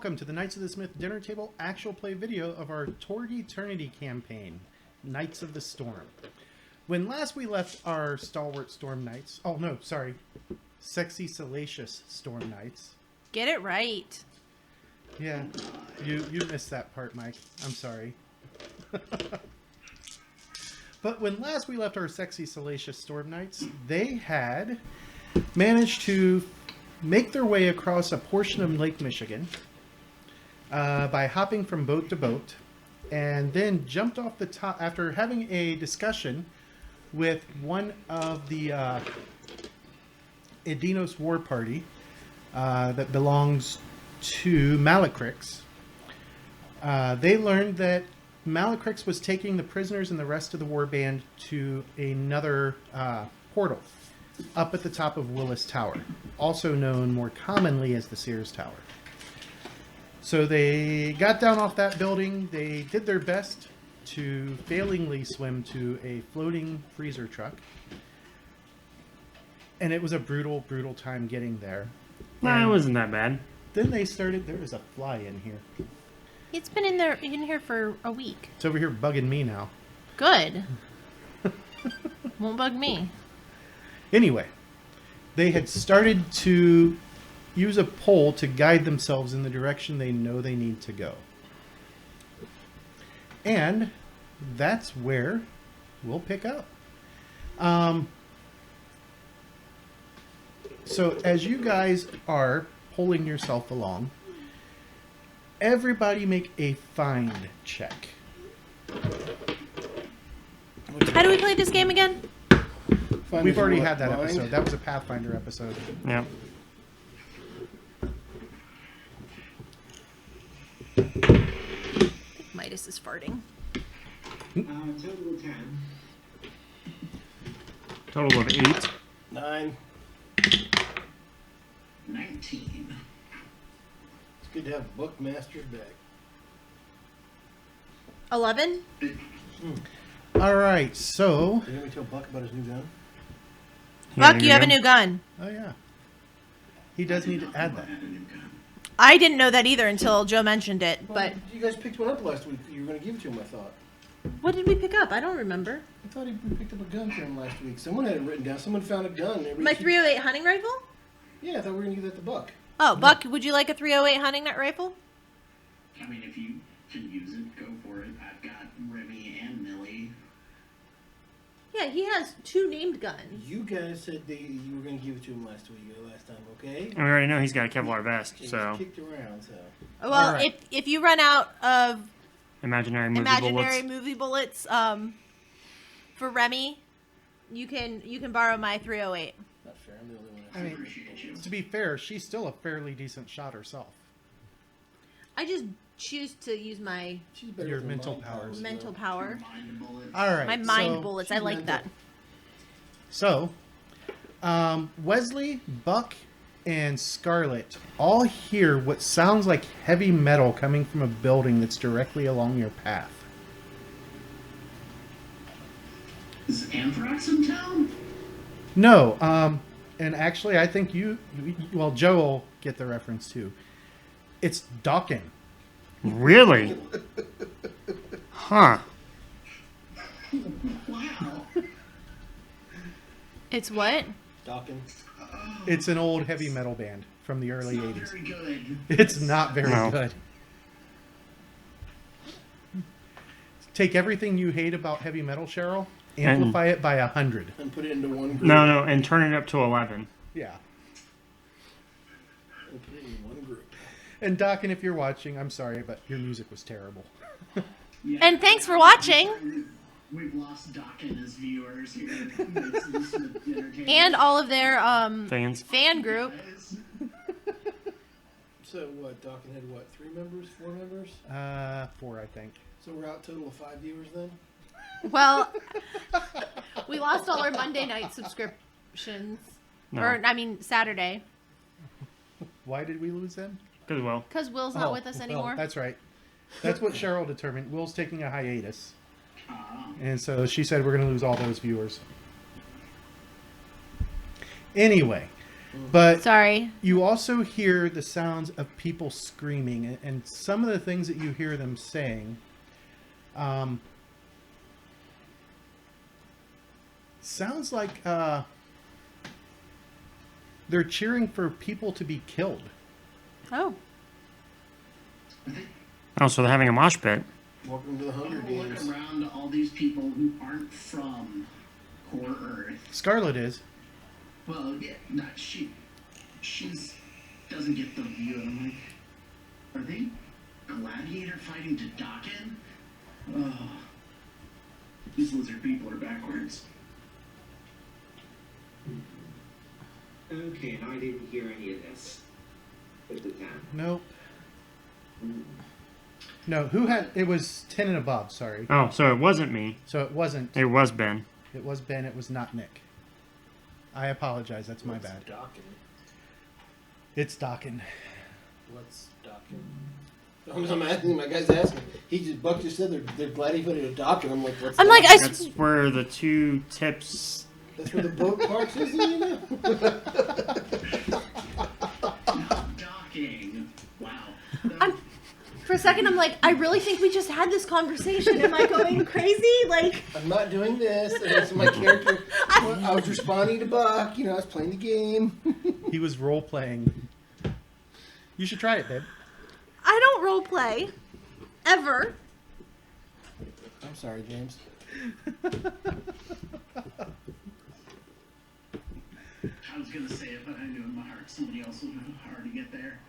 welcome to the Knights of the Smith Dinner Table actual play video of our Toward Eternity campaign, Knights of the Storm. When last we left our stalwart Storm Knights, sexy Salacious Storm Knights. Get it right. Yeah, you missed that part, Mike. I'm sorry. But when last we left our sexy Salacious Storm Knights, they had managed to make their way across a portion of Lake Michigan by hopping from boat to boat, and then jumped off the top after having a discussion with one of the Edinos war party that belongs to Malacrix. They learned that Malacrix was taking the prisoners and the rest of the war band to another portal up at the top of Willis Tower, also known more commonly as the Sears Tower. So they got down off that building. They did their best to failingly swim to a floating freezer truck. And it was a brutal, brutal time getting there. No, it wasn't that bad. Then they started... There is a fly in here. It's been in here for a week. It's over here bugging me now. Good. Won't bug me. Anyway, they had started to use a pole to guide themselves in the direction they know they need to go. And that's where we'll pick up. So as you guys are pulling yourself along, everybody make a find check. How do we play this game again? We've already had that episode. That was a Pathfinder episode. Yeah. I think Midas is farting. Total of 10. Total of 8. 9. 19. It's good to have Bookmaster's back. 11? All right, so... Did anybody tell Buck about his new gun? Buck, you have a new gun. Oh, yeah. He does need to add that. I didn't know that either until Joe mentioned it, Well, but... you guys picked one up last week. You were going to give it to him, I thought. What did we pick up? I don't remember. I thought we picked up a gun for him last week. Someone had it written down. Someone found a gun. My 308 hunting rifle? Yeah, I thought we were going to give that to Buck. Oh, Buck, would you like a 308 hunting rifle? I mean, if you can use it, go for it. I've got Remy and Millie. Yeah, he has 2 named guns. You guys said you were going to give it to him last time, okay? And we already know he's got a Kevlar vest, It so... was kicked around, so... Well, All right. if you run out of Imaginary movie imaginary bullets. movie bullets for Remy, you can borrow my 308. Not fair, I'm the only one. I mean, Appreciate you. to be fair, she's still a fairly decent shot herself. I just choose to use my She's better Your with her mental mind powers. though. mental power. Mind bullets. All right. My mind so, bullets. I she's like mental. that. So, Wesley, Buck, and Scarlet all hear what sounds like heavy metal coming from a building that's directly along your path. Is Anthrax in town? No, and actually, I think well, Joe will get the reference too. It's Dokken. Really? Huh. Wow. It's what? Dawkins. It's an old heavy metal band from the It's early not 80s. very good. It's not very No. good. Take everything you hate about heavy metal, Cheryl, amplify it by 100. And put it into one group. No, and turn it up to 11. Yeah. And put it in one group. And Dokken, if you're watching, I'm sorry, but your music was terrible. Yeah, And thanks for watching. We've lost Dokken as viewers here. It's entertaining. And all of their Fans. fan group. Guys. So what, Dawkins had what, 3 members, 4 members? 4, I think. So we're out total of 5 viewers then? Well, we lost all our Monday night subscriptions. No. Or, I mean, Saturday. Why did we lose them? Good, well. Because Will's not Oh, with us well, anymore. That's right. That's what Cheryl determined. Will's taking a hiatus. Ah. And so she said we're going to lose all those viewers. Anyway, But Sorry. you also hear the sounds of people screaming, and some of the things that you hear them saying sounds like they're cheering for people to be killed. Oh. Oh, so they're having a mosh pit. Welcome to the Hunger Look Games. around all these people who aren't from Core Earth. Scarlet is. Well, yeah, not she. She's doesn't get the view. And I'm like, are they gladiator fighting to Dokken? Oh, these lizard people are backwards. Okay, no, I didn't hear any of this at the time. Nope. No, who had it was 10 and above, sorry. Oh, so it wasn't me. So it wasn't. It was Ben. It was Ben, it was not Nick. I apologize, that's my bad. Dokken. It's Dokken. What's Dokken? I'm asking. My guy's asking. He just Buck just said they're glad he put it a Dokken. I'm like, what's? I'm like, Dokken? That's where the two tips. That's where the boat parks is. You know. Docking. Wow. For a second, I'm like, I really think we just had this conversation. Am I going crazy? Like, I'm not doing this. And it's my character. I was responding to Buck. You know, I was playing the game. He was role playing. You should try it, babe. I don't role play. Ever. I'm sorry, James. I was gonna say it, but I knew in my heart somebody else would have hard to get there.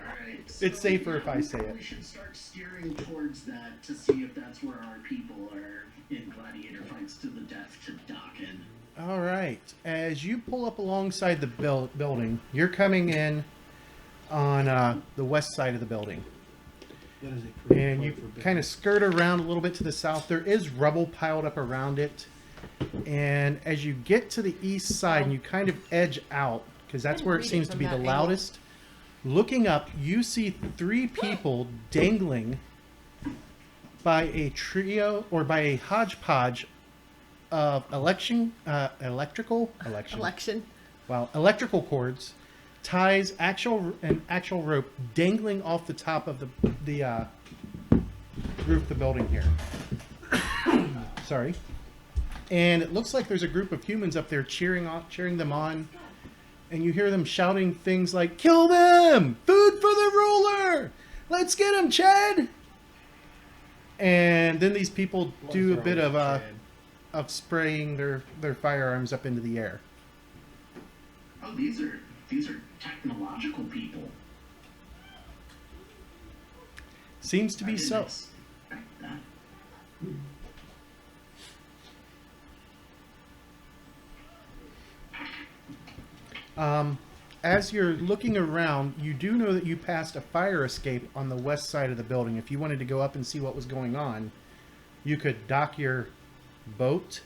Alright. So It's safer if I say it. We should start steering towards that to see if that's where our people are in gladiator fights to the death to Dokken. All right. As you pull up alongside the building, you're coming in on the west side of the building. That is a pretty And point you for business. kind of skirt around a little bit to the south. There is rubble piled up around it. And as you get to the east side and you kind of edge out, because that's where it read it seems to from be the that angle. loudest, looking up, you see 3 people dangling by a trio or by a hodgepodge of electrical cords, ties, actual rope dangling off the top of the roof of the building here. Sorry. And it looks like there's a group of humans up there cheering them on. And you hear them shouting things like, "Kill them! Food for the ruler! Let's get him, Chad!" And then these people do a bit of spraying their firearms up into the air. Oh, these are technological people. Seems to I be didn't so. expect that. As you're looking around, you do know that you passed a fire escape on the west side of the building. If you wanted to go up and see what was going on, you could dock your boat.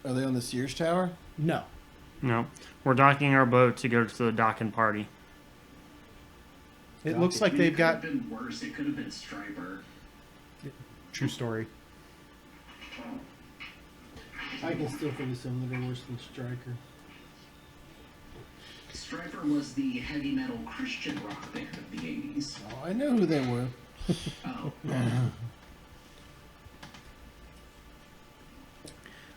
Are they on the Sears Tower? No. No, we're docking our boat to go to the docking party. It looks like I mean, they've it got... could have been worse. It could have been Striper. True story. I can still think of some that are worse than Striker. Striper was the heavy metal Christian rock band of the 80s. Oh, I know who they were. Oh.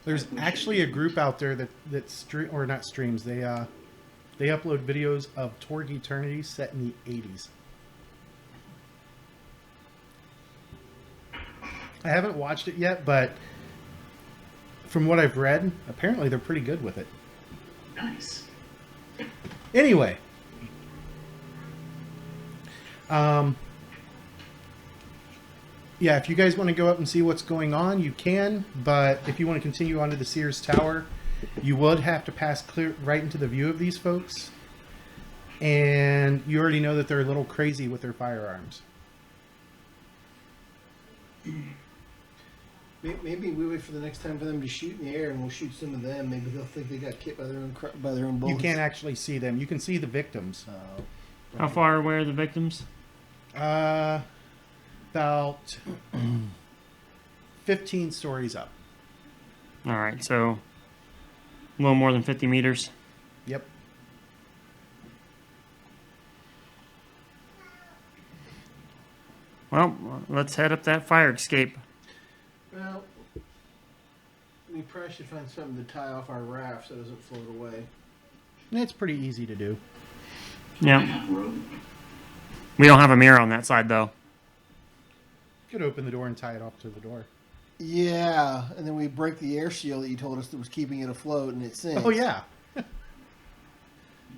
There's actually a group out there that not streams. They upload videos of Torg Eternity set in the 80s. I haven't watched it yet, but from what I've read, apparently they're pretty good with it. Nice. Anyway, yeah, if you guys want to go up and see what's going on, you can. But if you want to continue on to the Sears Tower, you would have to pass clear right into the view of these folks. And you already know that they're a little crazy with their firearms. Maybe we wait for the next time for them to shoot in the air, and we'll shoot some of them. Maybe they'll think they got hit by their own bullets. You can't actually see them. You can see the victims. How far away are the victims? About 15 stories up. All right, so A little more than 50 meters. Yep. Well, let's head up that fire escape. Well, we probably should find something to tie off our raft so it doesn't float away. It's pretty easy to do. I Yeah. have rope. We don't have a mirror on that side, though. You could open the door and tie it off to the door. Yeah, and then we break the air shield that you told us that was keeping it afloat, and it sinks. Oh, yeah.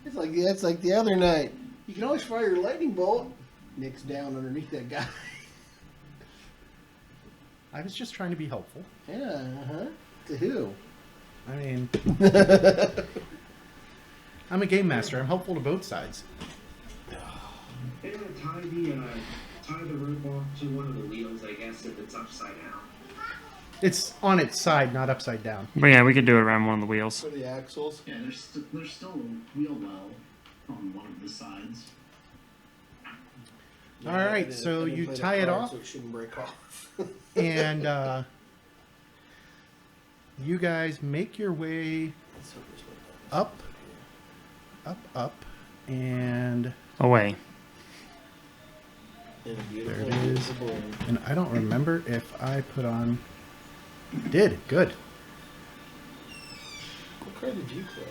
It's like the other night. You can always fire your lightning bolt. Nick's down underneath that guy. I was just trying to be helpful. Yeah, To who? I mean, I'm a game master. I'm helpful to both sides. And tie the rope off to one of the wheels, I guess, if it's upside down. It's on its side, not upside down. But yeah, we could do it around one of the wheels. For the axles. Yeah, there's still a wheel well on one of the sides. All right, so you tie it off. So it shouldn't break off. And you guys make your way up, and Away. there it is. And I don't remember if I put on... Did. Good. What card did you play?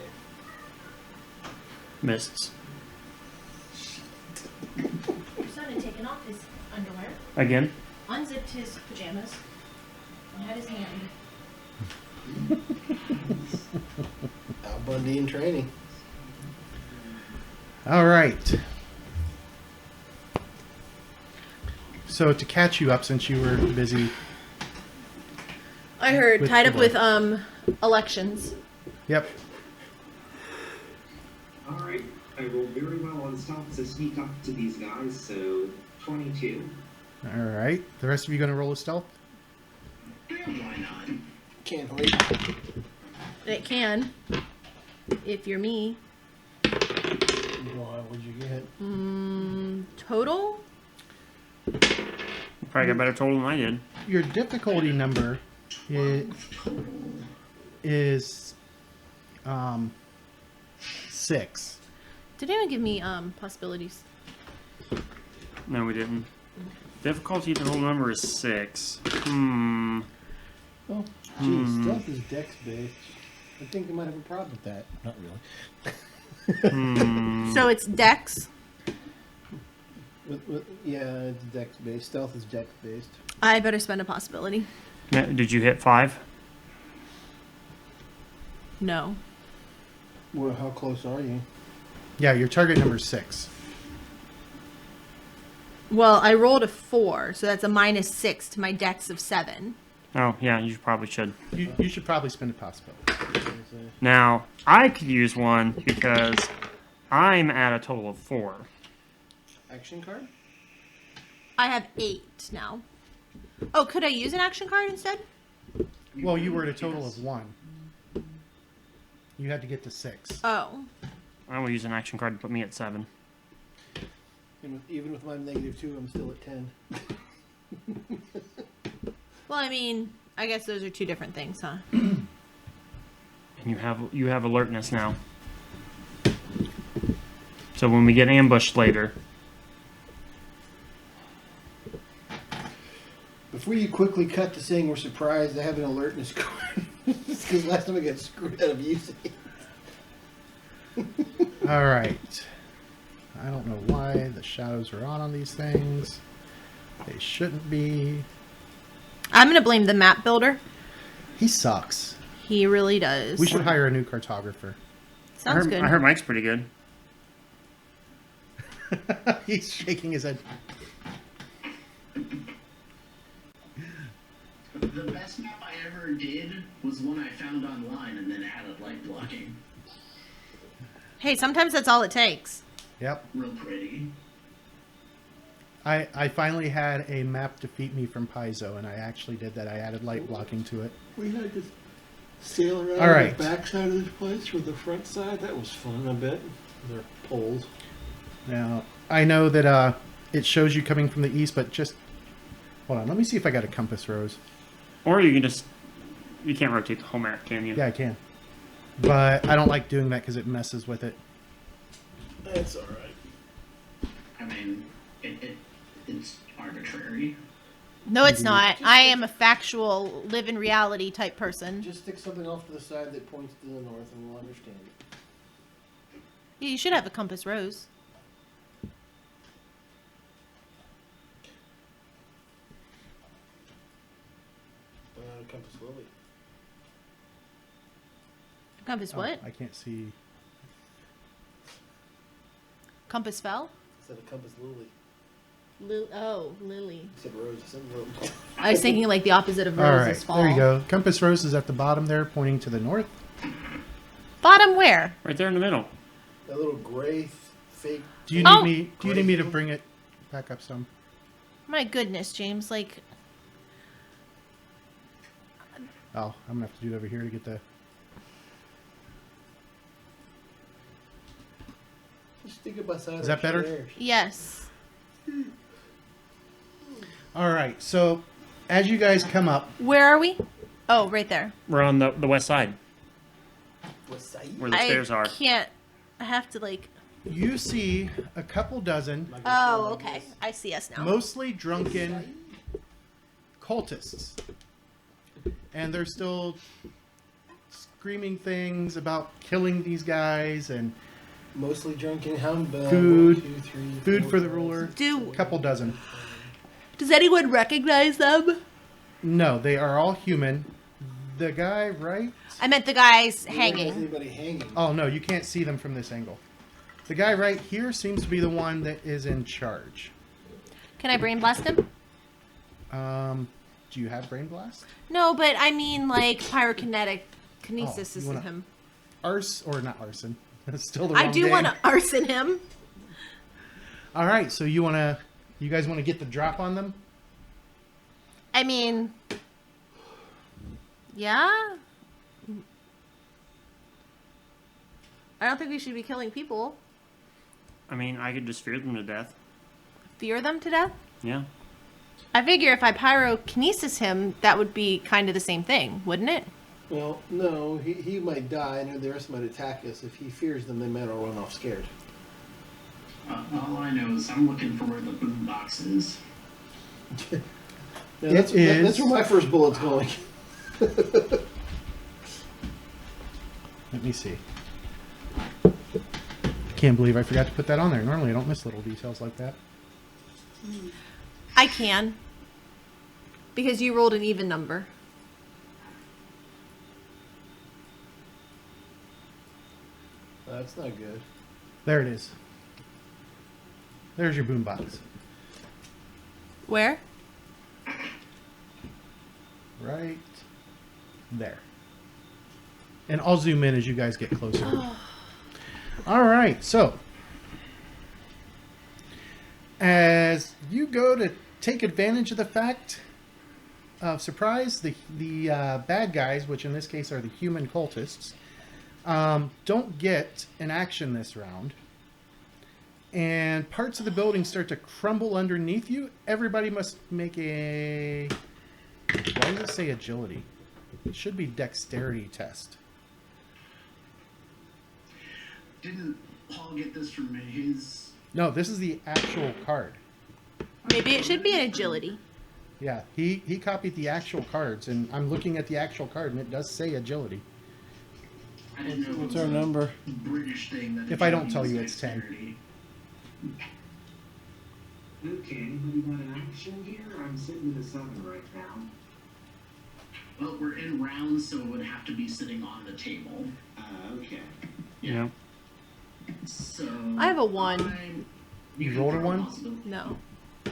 Mists. Your son had taken off his underwear, Again? unzipped his pajamas, and had his hand. Al Bundy in training. All right. So to catch you up, since you were busy... I heard With tied the up with elections. Yep. Alright, I rolled very well on stealth to sneak up to these guys, so 22. All right. The rest of you going to roll a stealth? Why not? Can't wait. It can, if you're me. What'd you get? Total? Probably got a better total than I did. Your difficulty number is 6. Did anyone give me possibilities? No, we didn't. Difficulty total number is 6. Oh, geez, stealth is dex based. I think I might have a problem with that. Not really. So it's Dex. Yeah, it's dex based. Stealth is dex based. I better spend a possibility. Now, did you hit 5? No. Well, how close are you? Yeah, your target number is 6. Well, I rolled a 4, so that's a -6 to my Dex of 7. Oh, yeah, you probably should. You should probably spend a possibility. Now, I could use one because I'm at a total of 4. Action card? I have 8 now. Oh, could I use an action card instead? Well, you were at a total of 1. You had to get to 6. Oh. I will use an action card to put me at 7. And even with my -2, I'm still at 10. Well, I mean, I guess those are two different things, huh? And you have alertness now. So when we get ambushed later, Before you quickly cut to saying we're surprised, I have an alertness card. Because last time I got screwed out of using it. All right. I don't know why the shadows are on these things. They shouldn't be. I'm going to blame the map builder. He sucks. He really does. We should hire a new cartographer. Sounds good. I heard Mike's pretty good. He's shaking his head. The best map I ever did was one I found online and then it had a light blocking. Hey, sometimes that's all it takes. Yep. Real pretty. I finally had a map defeat me from Paizo, and I actually did that. I added light blocking to it. We had to sail around All right. the back side of this place with the front side. That was fun, I bet. Their poles. Now, I know that it shows you coming from the east, but just... Hold on, let me see if I got a compass rose. Or you can just... You can't rotate the whole map, can you? Yeah, I can. But I don't like doing that because it messes with it. That's all right. I mean, it's arbitrary. No, it's not. I am a factual, live in reality type person. Just stick something off to the side that points to the north, and we'll understand it. Yeah, you should have a compass rose. Compass lily. Compass Oh, what? I can't see. Compass fell? Instead of compass lily. Lily. You said rose. I said rose. I was thinking like the opposite of All rose right, is fall. there you go. Compass rose is at the bottom there, pointing to the north. Bottom where? Right there in the middle. That little gray fake. Do you need Oh! me? Do you need me to bring it back up some? My goodness, James. Like, Oh, I'm gonna have to do it over here to get the. Just stick it beside. Is that better? There. yes. All right. So, as you guys come up, Where are we? Oh, right there. We're on the west side What's that? where the stairs are. I can't. I have to like. you see a couple dozen, Oh, okay. I see us now. mostly drunken cultists, and they're still screaming things about killing these guys and Mostly drunken hound bell. Food. 1, 2, 3, food 4, for the 5, ruler. 6. Do A couple dozen. does anyone recognize them? No, they are all human. The guy, right? I meant the guys You don't recognize hanging. Anybody hanging? Oh no, you can't see them from this angle. The guy right here seems to be the one that is in charge. Can I brain blast him? Do you have brain blast? No, but I mean like pyrokinetic kinesis you is wanna- in him. Or not arson. That's still the I wrong do game. want to arson him. All right, so you guys want to get the drop on them? I mean, yeah. I don't think we should be killing people. I mean, I could just fear them to death. Fear them to death? Yeah. I figure if I pyrokinesis him, that would be kind of the same thing, wouldn't it? Well, no. He might die, and the rest might attack us. If he fears them, they might all run off scared. All I know is I'm looking for where the boom box is. Yeah, that's where my first bullet's going. Let me see. Can't believe I forgot to put that on there. Normally I don't miss little details like that. I can. Because you rolled an even number. That's not good. There it is. There's your boombox. Where? Right there. And I'll zoom in as you guys get closer. All right, so as you go to take advantage of the fact of surprise, the bad guys, which in this case are the human cultists, don't get an action this round. And parts of the building start to crumble underneath you. Everybody must make a... Why does it say agility? It should be dexterity test. Didn't Paul get this from his? No, this is the actual card. Maybe it should be an agility. Yeah, he copied the actual cards, and I'm looking at the actual card, and it does say agility. I didn't know it What's was our a number? British thing. That If I don't agility tell was you, it's 10. dexterity. Okay, anybody got an action here? I'm sitting in the 7 right now. Well, we're in rounds, so it would have to be sitting on the table. Okay. Yeah. So I have a 1. You rolled a 1? No.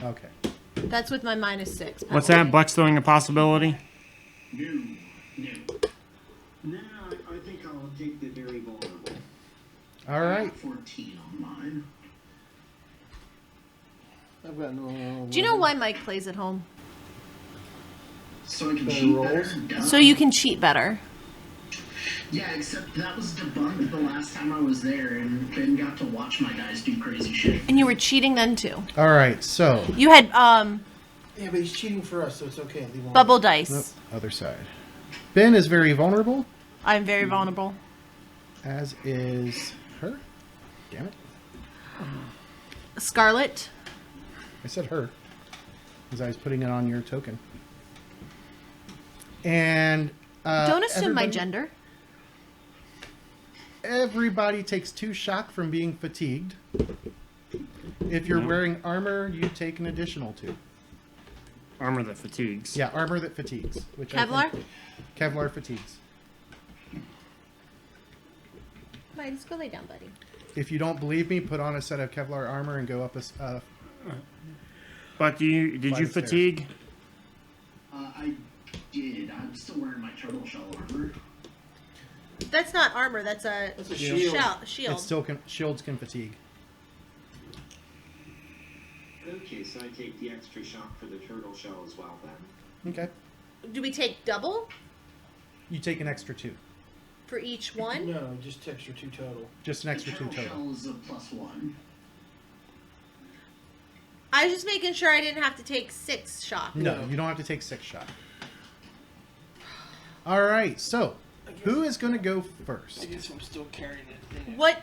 Okay. That's with my -6. What's penalty. that? Buck's throwing a possibility? No. No, I think I'll take the very vulnerable. All right. 14 on mine. I've got no. Do you know why Mike plays at home? So I can Better cheat rolls? better. Duh. So you can cheat better. Yeah, except that was debunked the last time I was there, and Ben got to watch my guys do crazy shit. And you were cheating then too. All right, so... You had Yeah, but he's cheating for us, so it's okay. Leave him bubble alone. dice. Nope, other side. Ben is very vulnerable. I'm very vulnerable. As is her. Damn it. Scarlet. I said her. As I was putting it on your token. And Don't assume my everybody- gender. Everybody takes 2 shock from being fatigued. If you're wearing armor, you take an additional 2. Armor that fatigues. Yeah, armor that fatigues. Which I Kevlar. think- Kevlar fatigues. Fine, just go lay down, buddy. If you don't believe me, put on a set of Kevlar armor and go up a. But did you Flight of stairs. fatigue? I did. I'm still wearing my turtle shell armor. That's not armor. That's a shield. shield. It still can. Shields can fatigue. Okay, so I take the extra shock for the turtle shell as well then. Okay. Do we take double You take an extra 2. for each one? No, just extra 2 total. Just an extra 2 the turtle total. shell is a +1. I was just making sure I didn't have to take 6 shock. No, No. you don't have to take 6 shot. All right. So, who is going to go first? I guess I'm still carrying it. What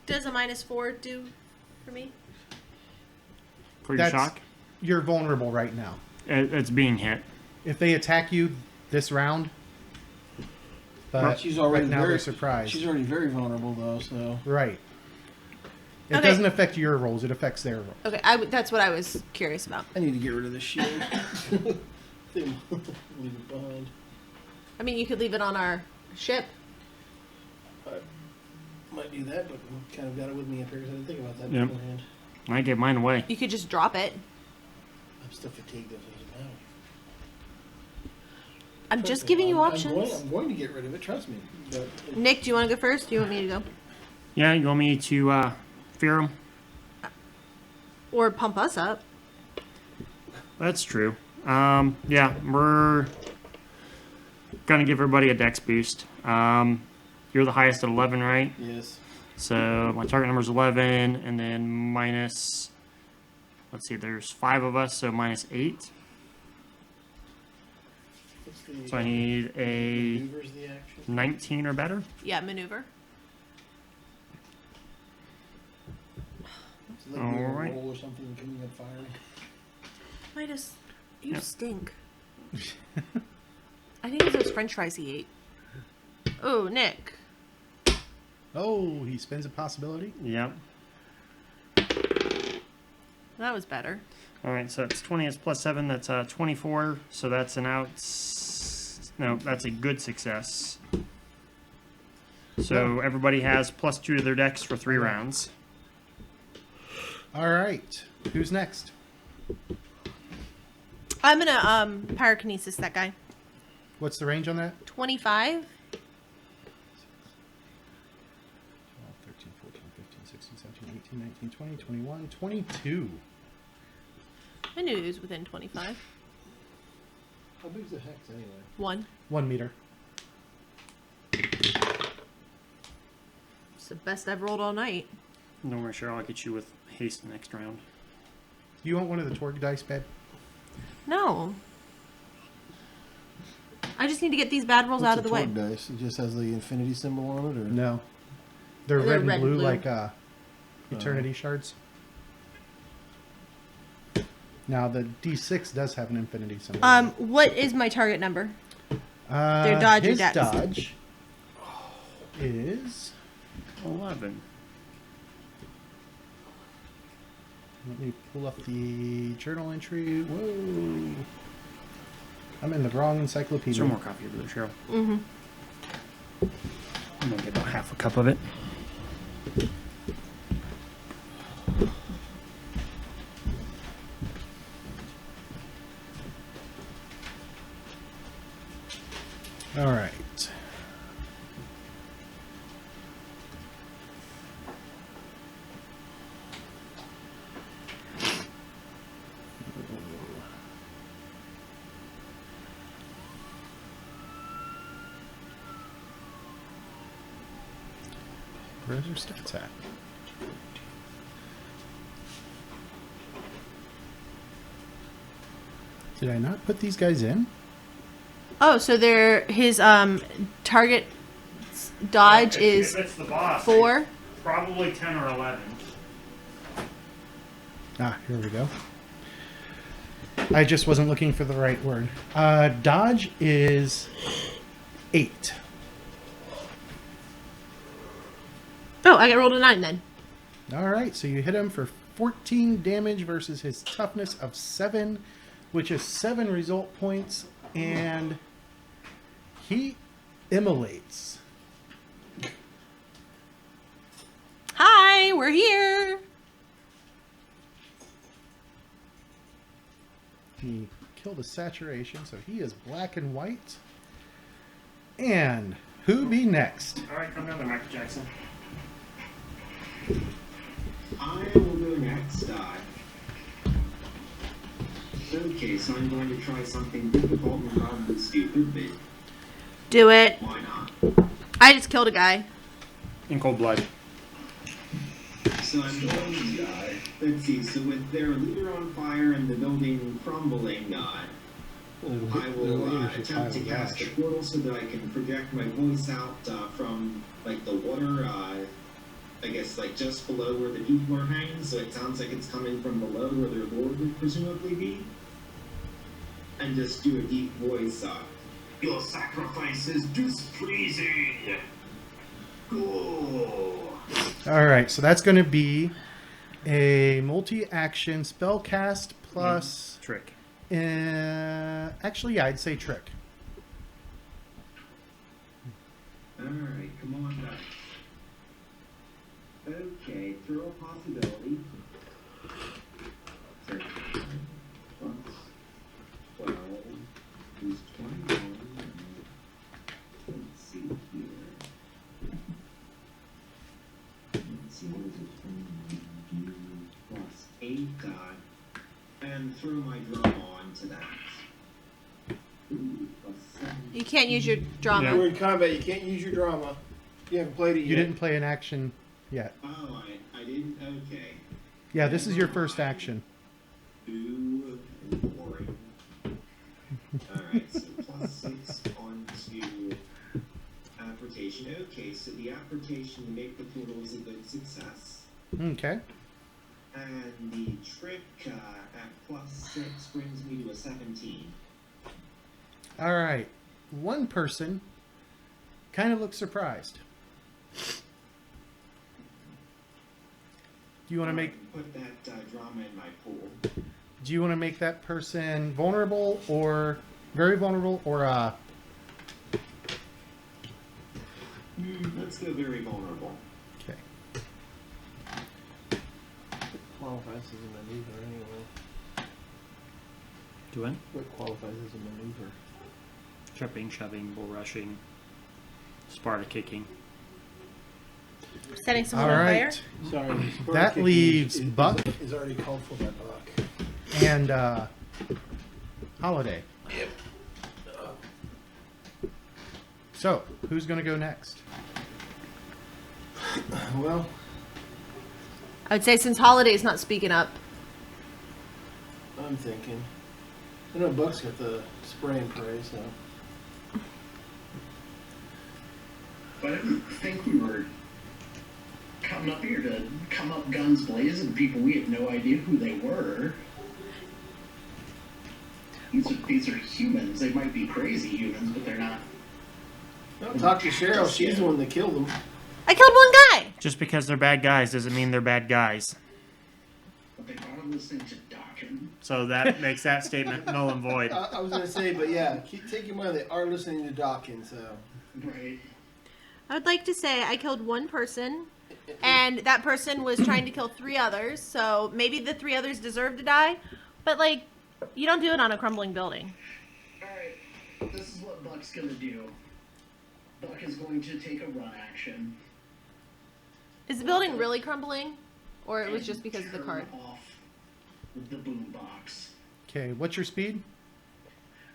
does a -4 do for me? For your That's- shock? You're vulnerable right now. It's being hit. If they attack you this round, but She's already right now very they're surprised. She's already very vulnerable though, so Right. It Okay. doesn't affect your rolls; it affects their rolls. Okay, that's what I was curious about. I need to get rid of this shield. Leave it behind. I mean, you could leave it on our ship. I might do that, but I kind of got it with me up here because I didn't think about that Yep. beforehand. I gave mine away. You could just drop it. I'm still fatigued, though, so it doesn't matter. I'm just Trust me, giving you I'm options. I'm going to get rid of it, trust me. But Nick, do you want to go first? Do you want me to go? Yeah, you want me to fear him? Or pump us up? That's true. Yeah, we're gonna give everybody a dex boost. You're the highest at 11, right? yes. So my target number is 11, and then minus. Let's see, there's 5 of us, so minus 8. What's the, So I need a Maneuver's the action. 19 or better. Yeah, maneuver. It's like doing a Alright. roll or something and coming up firing. Midas, you Yeah. stink. I think it was those french fries he ate. Oh, Nick. Oh, he spends a possibility. Yep. That was better. All right, so it's 20. It's plus 7. That's 24. So that's an out. No, that's a good success. So everybody has plus 2 to their dex for 3 rounds. All right, who's next? I'm gonna pyrokinesis that guy. What's the range on that? 25. 12, 13, 14, 15, 16, 17, 18, 19, 20, 21, 22. I knew he was within 25. How big's the hex anyway? 1. 1 meter. It's the best I've rolled all night. No worries, Cheryl. I'll get you with haste next round. Do you want one of the Torg dice, babe? No. I just need to get these bad rolls out of the way. Dice? It just has the infinity symbol on it, or No. They're, They're red and blue, like Oh. eternity shards. Now the D6 does have an infinity symbol. What is my target number? their dodge or his dex? dodge is. 11. Let me pull up the journal entry. Whoa. I'm in the wrong encyclopedia. Is there more coffee over there, Cheryl? Mm-hmm. I'm gonna get about half a cup of it. All right. Where's your stats at? Did I not put these guys in? Oh, so they're his target Dodge If is it's the boss, 4. probably 10 or 11. Ah, here we go. I just wasn't looking for the right word. Dodge is 8. Oh, I got rolled a 9 then. All right, so you hit him for 14 damage versus his toughness of 7, which is 7 result points, and he immolates. Hi, we're here. He killed a saturation, so he is black and white. And who be next? All right, come down there, Michael Jackson. I will go next. Okay, so I'm going to try something difficult and probably stupid, but Do it. why not? I just killed a guy. In cold blood. So I'm going to, let's see, so with their leader on fire and the building crumbling, I will attempt to cast a portal so that I can project my voice out from, like, the water, I guess, like, just below where the people are hanging, so it sounds like it's coming from below where their lord would presumably be. And just do a deep voice, your sacrifice is displeasing. Cool. All right, so that's going to be a multi-action spell cast plus... Trick. Actually, yeah, I'd say trick. Alright, come on back. Okay, throw a possibility. 13 plus 12 is 21. Let's see here. Let's see, what is it? 21 plus 8 die. And throw my drama onto that. Ooh, plus 7. You can't use your drama. We're in combat. You can't use your drama. You haven't played it yet. You didn't play an action yet. Oh, I didn't? Okay. Yeah, this is your first action. Ooh, boring. Alright, so plus 6 onto application. Okay, so the application to make the portal is a good success. Okay. And the trick at plus 6 brings me to a 17. All right. One person kind of looks surprised. Do you want to make? Put that drama in my pool. Do you want to make that person vulnerable or very vulnerable or Let's go very vulnerable. Okay. Qualifies as a maneuver anyway. Do it. What qualifies as a maneuver? Tripping, shoving, bull rushing, Sparta kicking. Setting someone All on fire. right. Sorry. That leaves Buck is already called for by Buck. and Holiday. Yep. So, who's going to go next? Well, I would say since Holiday's not speaking up. I'm thinking. I know Buck's got the spray and pray, so. But I didn't think we were coming up here to come up guns blazing people we had no idea who they were. These are humans. They might be crazy humans, but they're not. Well, talk to Cheryl. She's the one that killed him. I killed one guy. Just because they're bad guys doesn't mean they're bad guys. But they are listening to Dokken. So that makes that statement null and void. I was going to say, but yeah, take in mind they are listening to Dokken, so. Right. I would like to say I killed one person, and that person was trying to kill 3 others. So maybe the 3 others deserve to die, but like, you don't do it on a crumbling building. Alright, this is what Buck's gonna do. Buck is going to take a run action. Is the building really crumbling, or it was just because of the turn cart? off the boom box. Okay, what's your speed?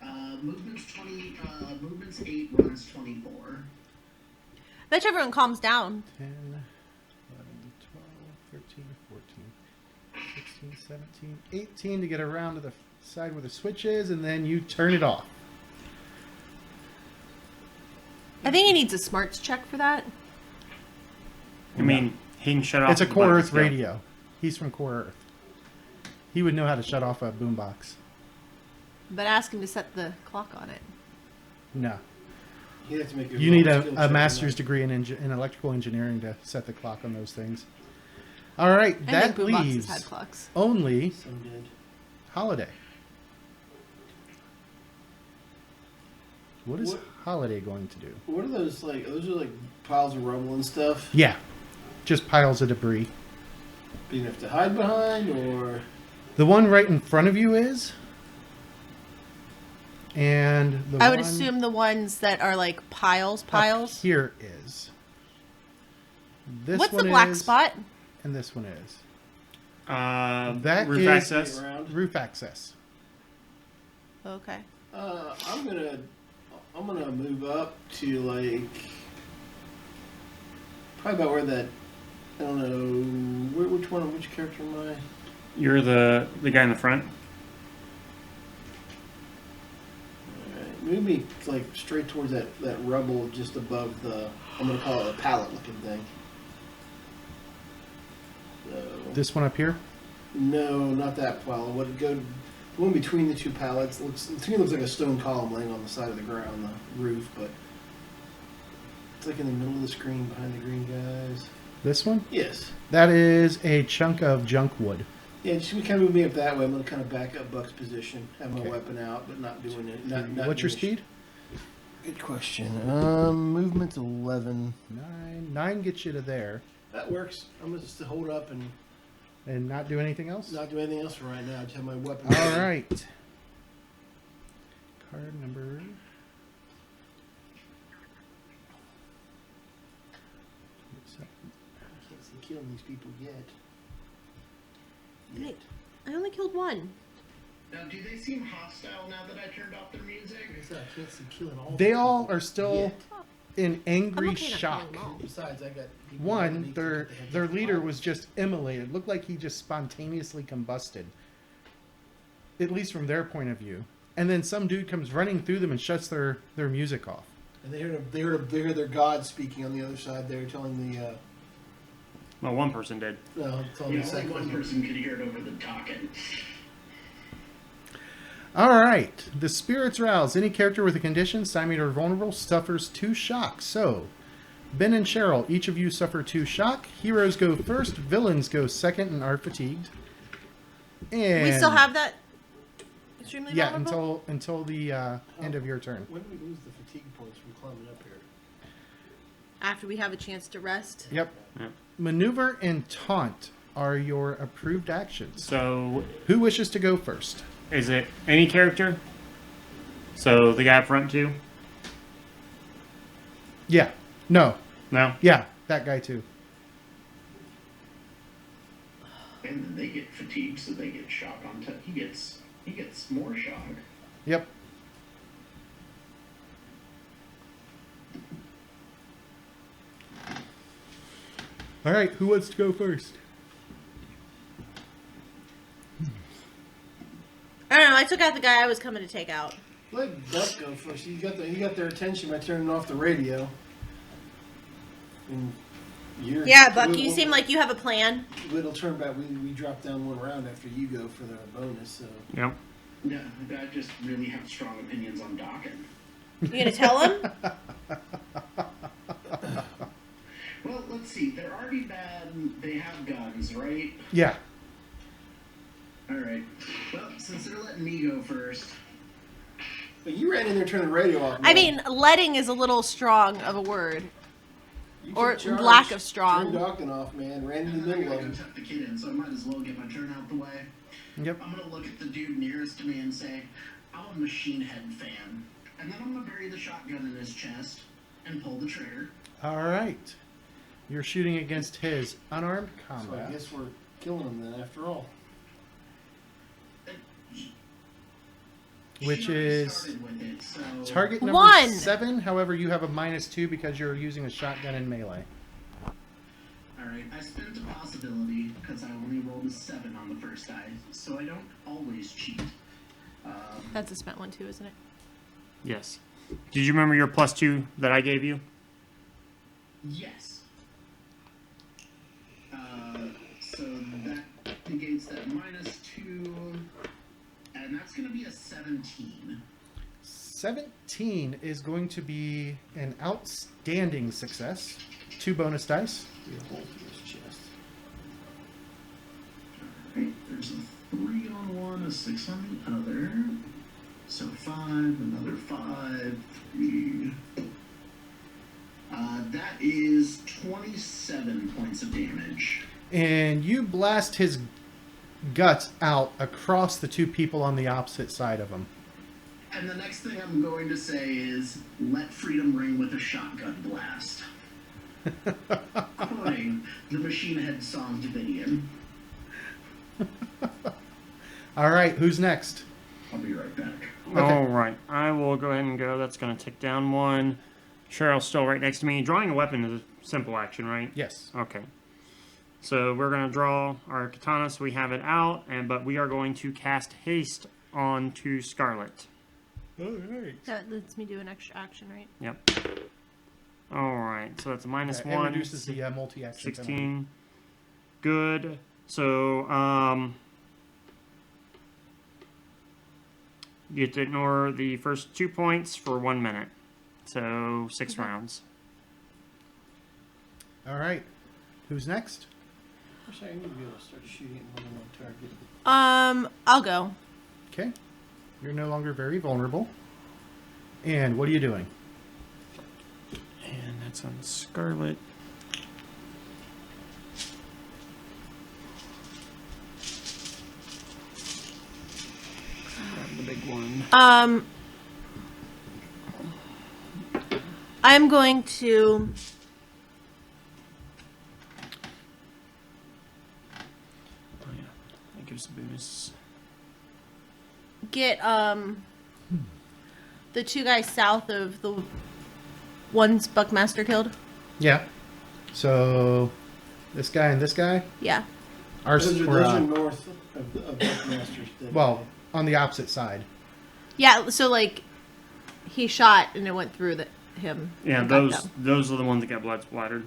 Movement's 20, movement's 8, runs 24. I bet everyone calms down. 10, 11, 12, 13, 14, 16, 17, 18 to get around to the side where the switch is, and then you turn it off. I think he needs a smarts check for that. I mean, he can shut off. It's a the Core button Earth skill. radio. He's from Core Earth. He would know how to shut off a boombox. But ask him to set the clock on it. No. He'd have to make You need skill check a on master's that. degree in electrical engineering to set the clock on those things. All right, I that think boomboxes leaves had clocks. only Some did. Holiday. What is What- Holiday going to do? What are those like? Those are like piles of rubble and stuff. Yeah, just piles of debris. Do you have to hide behind, or The one right in front of you is, and the I would one assume the ones that are like piles. up here is. This What's the one black is, spot? And this one is That Roof roof is- access. around? roof access. I'm Okay. gonna move up to like probably about where that I don't know which character am I? You're the guy in the front. Alright, move me like straight towards that rubble just above the I'm gonna call it a pallet looking thing. So, This one up here. no, not that pile. What go the one between the two pallets to me looks like a stone column laying on the side of the ground, the roof, but it's like in the middle of the screen behind the green guys. This one. Yes. That is a chunk of junk wood. Yeah, just kind of move me up that way. I'm gonna kind of back up Buck's position, have my Okay. weapon out, but not doing it. Not What's your doing speed? Good question. Movement's 11. 9. 9 gets you to there, That works. I'm gonna just hold up and and not do anything else. not do anything else for right now. Just have my weapon. All right. Card number. I can't see killing these people yet. Wait, I only killed one. Now, do they seem hostile now that I turned off their music? Like I said, I can't see killing all. They these all people are still yet. in angry I'm okay not shock. killing them all. Besides, I got people One, underneath their that have their the leader fire. was just immolated. Looked like he just spontaneously combusted. At least from their point of view. And then some dude comes running through them and shuts their music off. And they heard their god speaking on the other side. They were telling the Well, one person did. no, telling Yeah, the only second one person could hear it over the Dokken. All right. The spirits rouse. Any character with a condition, stymied or vulnerable, suffers 2 shock. So, Ben and Cheryl, each of you suffer 2 shock. Heroes go first. Villains go second and are fatigued. And We still have that extremely yeah vulnerable? until the end of your turn. When do we lose the fatigue points from climbing up here? After we have a chance to rest. Yep. Yep. Maneuver and taunt are your approved actions. So, Who wishes to go first? is it any character? So the guy up front too? Yeah. No. No. Yeah. That guy too. And then they get fatigued, so they get shock on top. He gets more shock. Yep. All right. Who wants to go first? I don't know. I took out the guy I was coming to take out. Let Buck go first. You got their attention by turning off the radio. And you're, Yeah, Buck, you seem like you have a plan. It'll turn back. We drop down one round after you go for the bonus. So Yep. Yeah, I just really have strong opinions on Dokken. You gonna tell him? Well, let's see. They're already bad. They have guns, right? Yeah. All right. Well, since they're letting me go first, but you ran in there, turned the radio off. I man. mean, letting is a little strong of a word. You or took charge, lack of strong. Turned Dokken off, man. Ran in the I middle gotta of go it. tuck the kid in, so I might as well get my turn out the way. Yep. I'm gonna look at the dude nearest to me and say, I'm a Machine Head fan. And then I'm gonna bury the shotgun in his chest and pull the trigger. All right. You're shooting against his unarmed So I combat. guess we're killing him then, after all. Which She already is started with it, so target number 1. 7. However, you have a -2 because you're using a shotgun in melee. Alright, I spent a possibility because I only rolled a 7 on the first die, so I don't always cheat. That's a spent one too, isn't it? Yes. Did you remember your +2 that I gave you? Yes. So that negates that -2, and that's going to be a 17. 17 is going to be an outstanding success. 2 bonus dice. Be a hole through his chest. Alright, there's a 3 on one, a 6 on the other. So 5, another 5, 3. That is 27 points of damage. And you blast his guts out across the 2 people on the opposite side of him. And the next thing I'm going to say is, let freedom ring with a shotgun blast. Quoting the Machine Head song Davidian. All right, who's next? I'll be right back. Okay. All right, I will go ahead and go. That's going to tick down 1. Cheryl's still right next to me. Drawing a weapon is a simple action, right? Yes. Okay. So we're going to draw our katana so we have it out, but we are going to cast haste onto Scarlet. All right. That lets me do an extra action, right? Yep. All right, so that's a It -1. reduces the multi-action penalty. 16. Good. So, you get to ignore the first 2 points for 1 minute. So, 6 rounds. All right. Who's next? Actually, I need to be able to start shooting at more than one target. I'll go. Okay. You're no longer very vulnerable. And what are you doing? And that's on Scarlet. Grab the big one. I'm going to Oh, yeah. That gives a bonus. get the 2 guys south of the ones Buckmaster killed. Yeah. So this guy and this guy Yeah. are Those are north of Buckmaster's. well on the opposite side. Yeah, so like he shot and it went through him. Yeah, and got them. those are the ones that got blood splattered.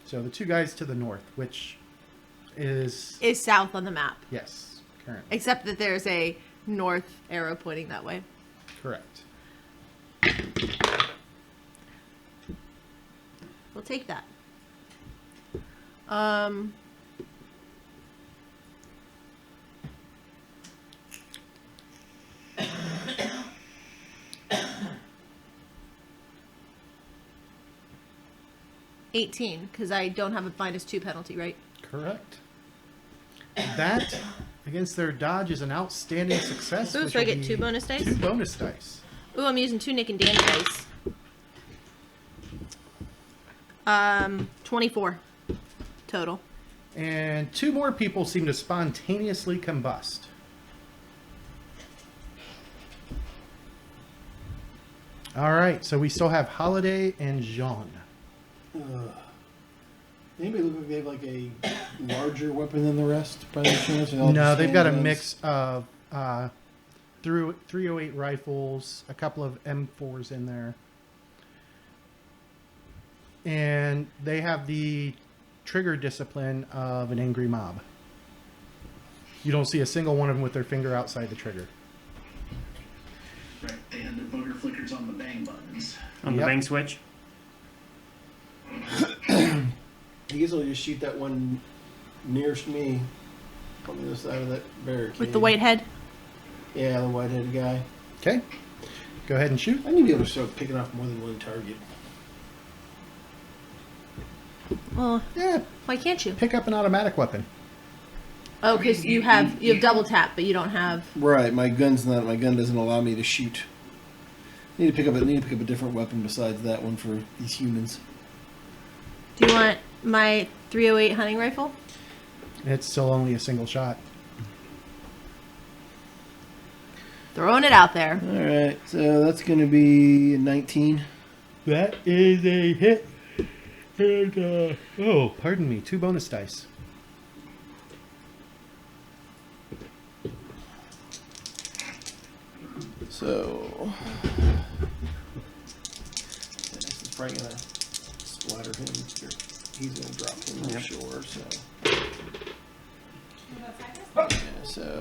So the 2 guys to the north, which is Is south on the map. yes, currently Except that there's a north arrow pointing that way. correct. We'll take that. 18, because I don't have a -2 penalty, right? Correct. That against their dodge is an outstanding success. Ooh, which so I will get be 2 bonus dice? 2 bonus dice. Ooh, I'm using 2 Nick and Dan dice. 24 total. And 2 more people seem to spontaneously combust. All right, so we still have Holiday and Jean. Anybody look like they have like a larger weapon than the rest by any chance? Or all No, just they've got a handguns? mix of 308 rifles, a couple of M4s in there. And they have the trigger discipline of an angry mob. You don't see a single one of them with their finger outside the trigger. Right, they had their booger flickers on the bang buttons. On the Yep. bang switch. I guess I'll just shoot that one nearest me on the other side of that barricade. With the white head. Yeah, the white-headed guy. Okay, go ahead and shoot. I need to be able to start picking off more than one target. Well, Yeah, why can't you? pick up an automatic weapon. Oh, because you have double tap, but you don't have. Right, my gun doesn't allow me to shoot. I need to pick up a different weapon besides that one for these humans. Do you want my 308 hunting rifle? It's still only a single shot. Throwing it out there. All right, so that's going to be a 19. That is a hit. And, oh, pardon me, 2 bonus dice. So this is probably gonna splatter him. He's gonna drop him on shore. So yeah, so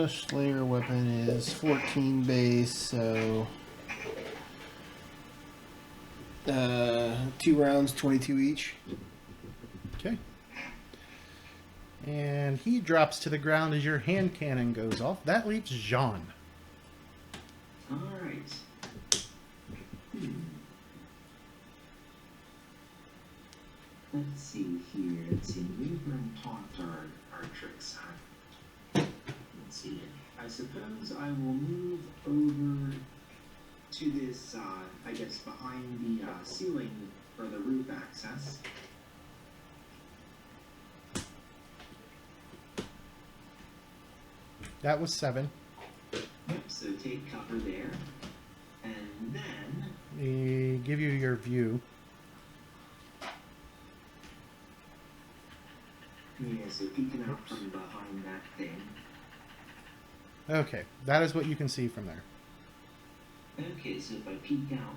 Slayer weapon is 14 base. So 2 rounds, 22 each. Okay. And he drops to the ground as your hand cannon goes off. That leaves Jean. Alright. Let's see here. Let's see. Maneuver and taunt are tricks. Let's see. I suppose I will move over to this, I guess, behind the ceiling for the roof access. That was 7. Yep, so take cover there. And then... They give you your view. Yeah, so peeking out from behind that thing. Okay, that is what you can see from there. Okay, so if I peek out.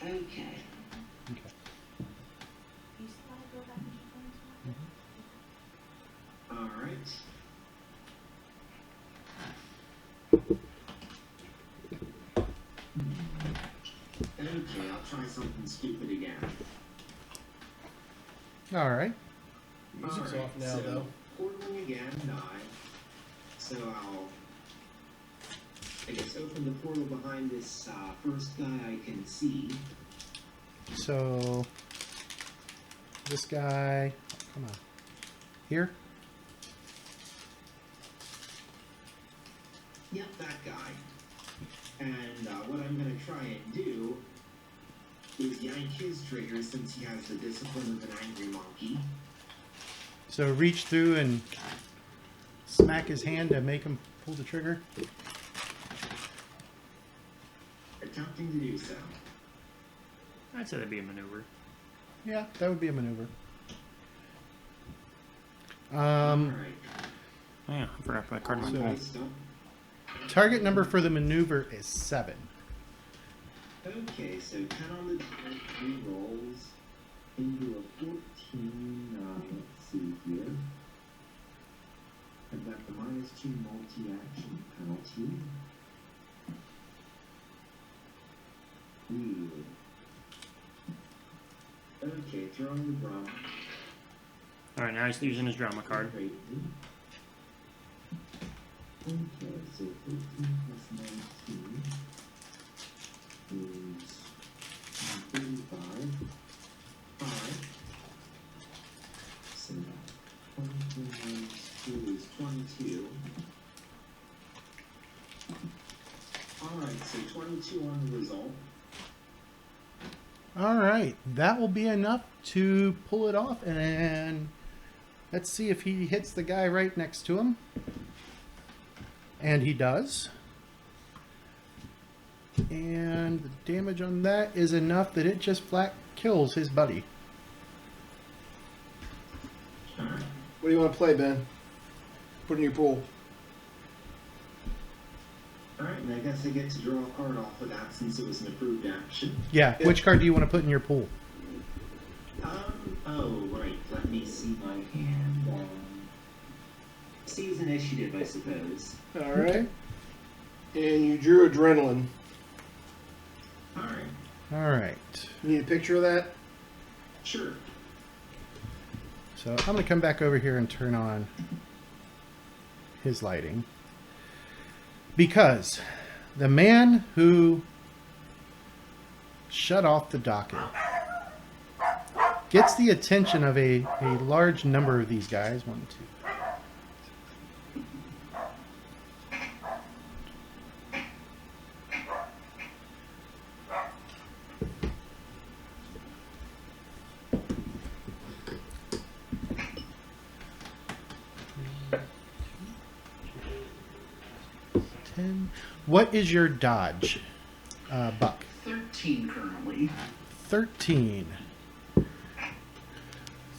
Okay. Okay. Alright. Okay, I'll try something stupid again. All right. Music's Alright, off now, so though. portaling again, die. So I'll, I guess, open the portal behind this first guy I can see. So this guy, come on, here. Yep, that guy. And what I'm going to try and do is yank his trigger since he has the discipline of an angry monkey. So reach through and smack his hand to make him pull the trigger. Attempting to do so. I'd say that'd be a maneuver. Yeah, that would be a maneuver. Alright. Oh, yeah, I forgot to put a card in my So- pool. Stop. Target number for the maneuver is 7. Okay, so 10 on the die, 3 rolls into a 14, let's see here. I've got the -2 multi-action penalty. Ooh. Okay, throwing the drum. Alright, now he's using his drama card. Great. Okay, so 15 plus 19 is 35. 5. So 23 minus 2 is 22. Alright, so 22 on the result. All right, that will be enough to pull it off, and let's see if he hits the guy right next to him. And he does. And the damage on that is enough that it just flat kills his buddy. Alright. What do you want to play, Ben? Put in your pool. Alright, and I guess I get to draw a card off of that since it was an approved action. Yeah, which card do you want to put in your pool? Oh, right. Let me see my hand. Seize initiative, I suppose. All right. And you drew adrenaline. Alright. All right. You need a picture of that? Sure. So I'm going to come back over here and turn on his lighting. Because the man who shut off the Dokken gets the attention of a large number of these guys. 1, 2. What is your dodge, Buck? 13 currently. 13. It's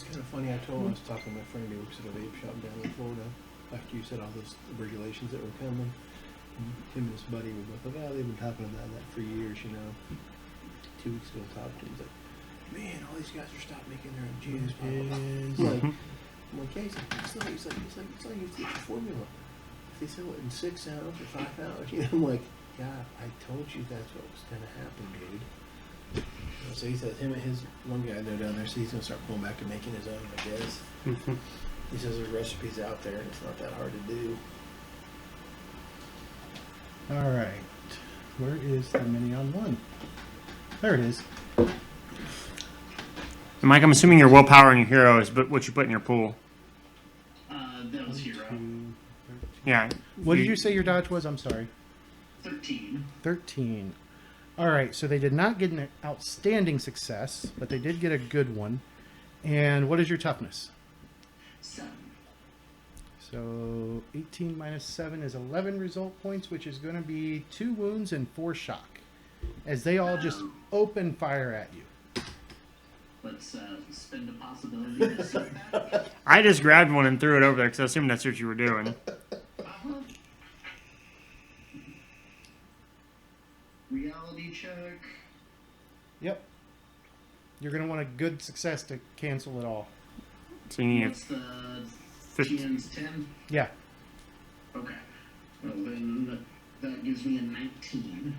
kind of funny. funny. I was talking to my friend who works at a vape shop down in Florida. After you said all those regulations that were coming, him and his buddy were both like, "Oh, they've been talking about that for years, you know." 2 weeks ago, I talked to him. He's like, "Man, all these guys are stopping making their own juice." Blah, blah, blah. I'm like, "Yeah." It's like you get your formula. If they sell it in 6 ounce or 5 ounce, you know, I'm like, "Yeah, I told you that's what was gonna happen, dude." So he says him and his one guy they're down there, so he's gonna start pulling back and making his own, I guess. He says there's recipes out there and it's not that hard to do. All right. Where is the Minion 1? There it is. And Mike, I'm assuming your willpower and your hero is what you put in your pool. That was hero. Yeah. What did you say your dodge was? I'm sorry. 13. 13. All right, so they did not get an outstanding success, but they did get a good one. And what is your toughness? 7. So 18 minus 7 is 11 result points, which is going to be 2 wounds and 4 shock, as they all just open fire at you. Let's spend a possibility to set that. I just grabbed one and threw it over there because I assumed that's what you were doing. Uh-huh. Reality check. Yep. You're going to want a good success to cancel it all. So you need What's the 50. GM's 10? Yeah. Okay. Well, then that gives me a 19.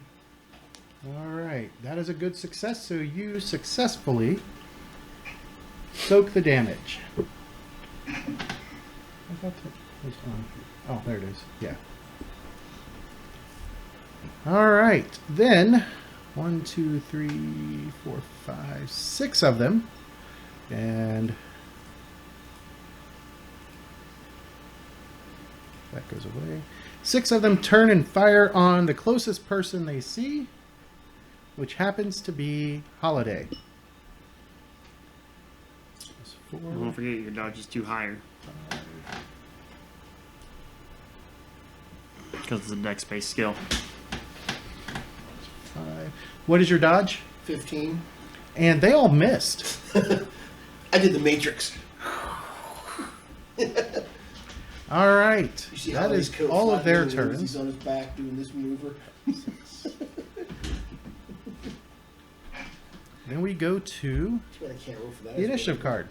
All right. That is a good success, so you successfully soak the damage. I thought that was on. Oh, there it is. Yeah. All right. Then 1, 2, 3, 4, 5, 6 of them. And that goes away. 6 of them turn and fire on the closest person they see, which happens to be Holiday. That's 4, Don't forget your dodge is too higher. Because it's a dex-based skill. 5. What is your dodge? 15. And they all missed. I did the Matrix. All right. You see That how is his coat all of their flapping and turns. He's on his back doing this maneuver. Then we go to I can't roll for that. the initiative card.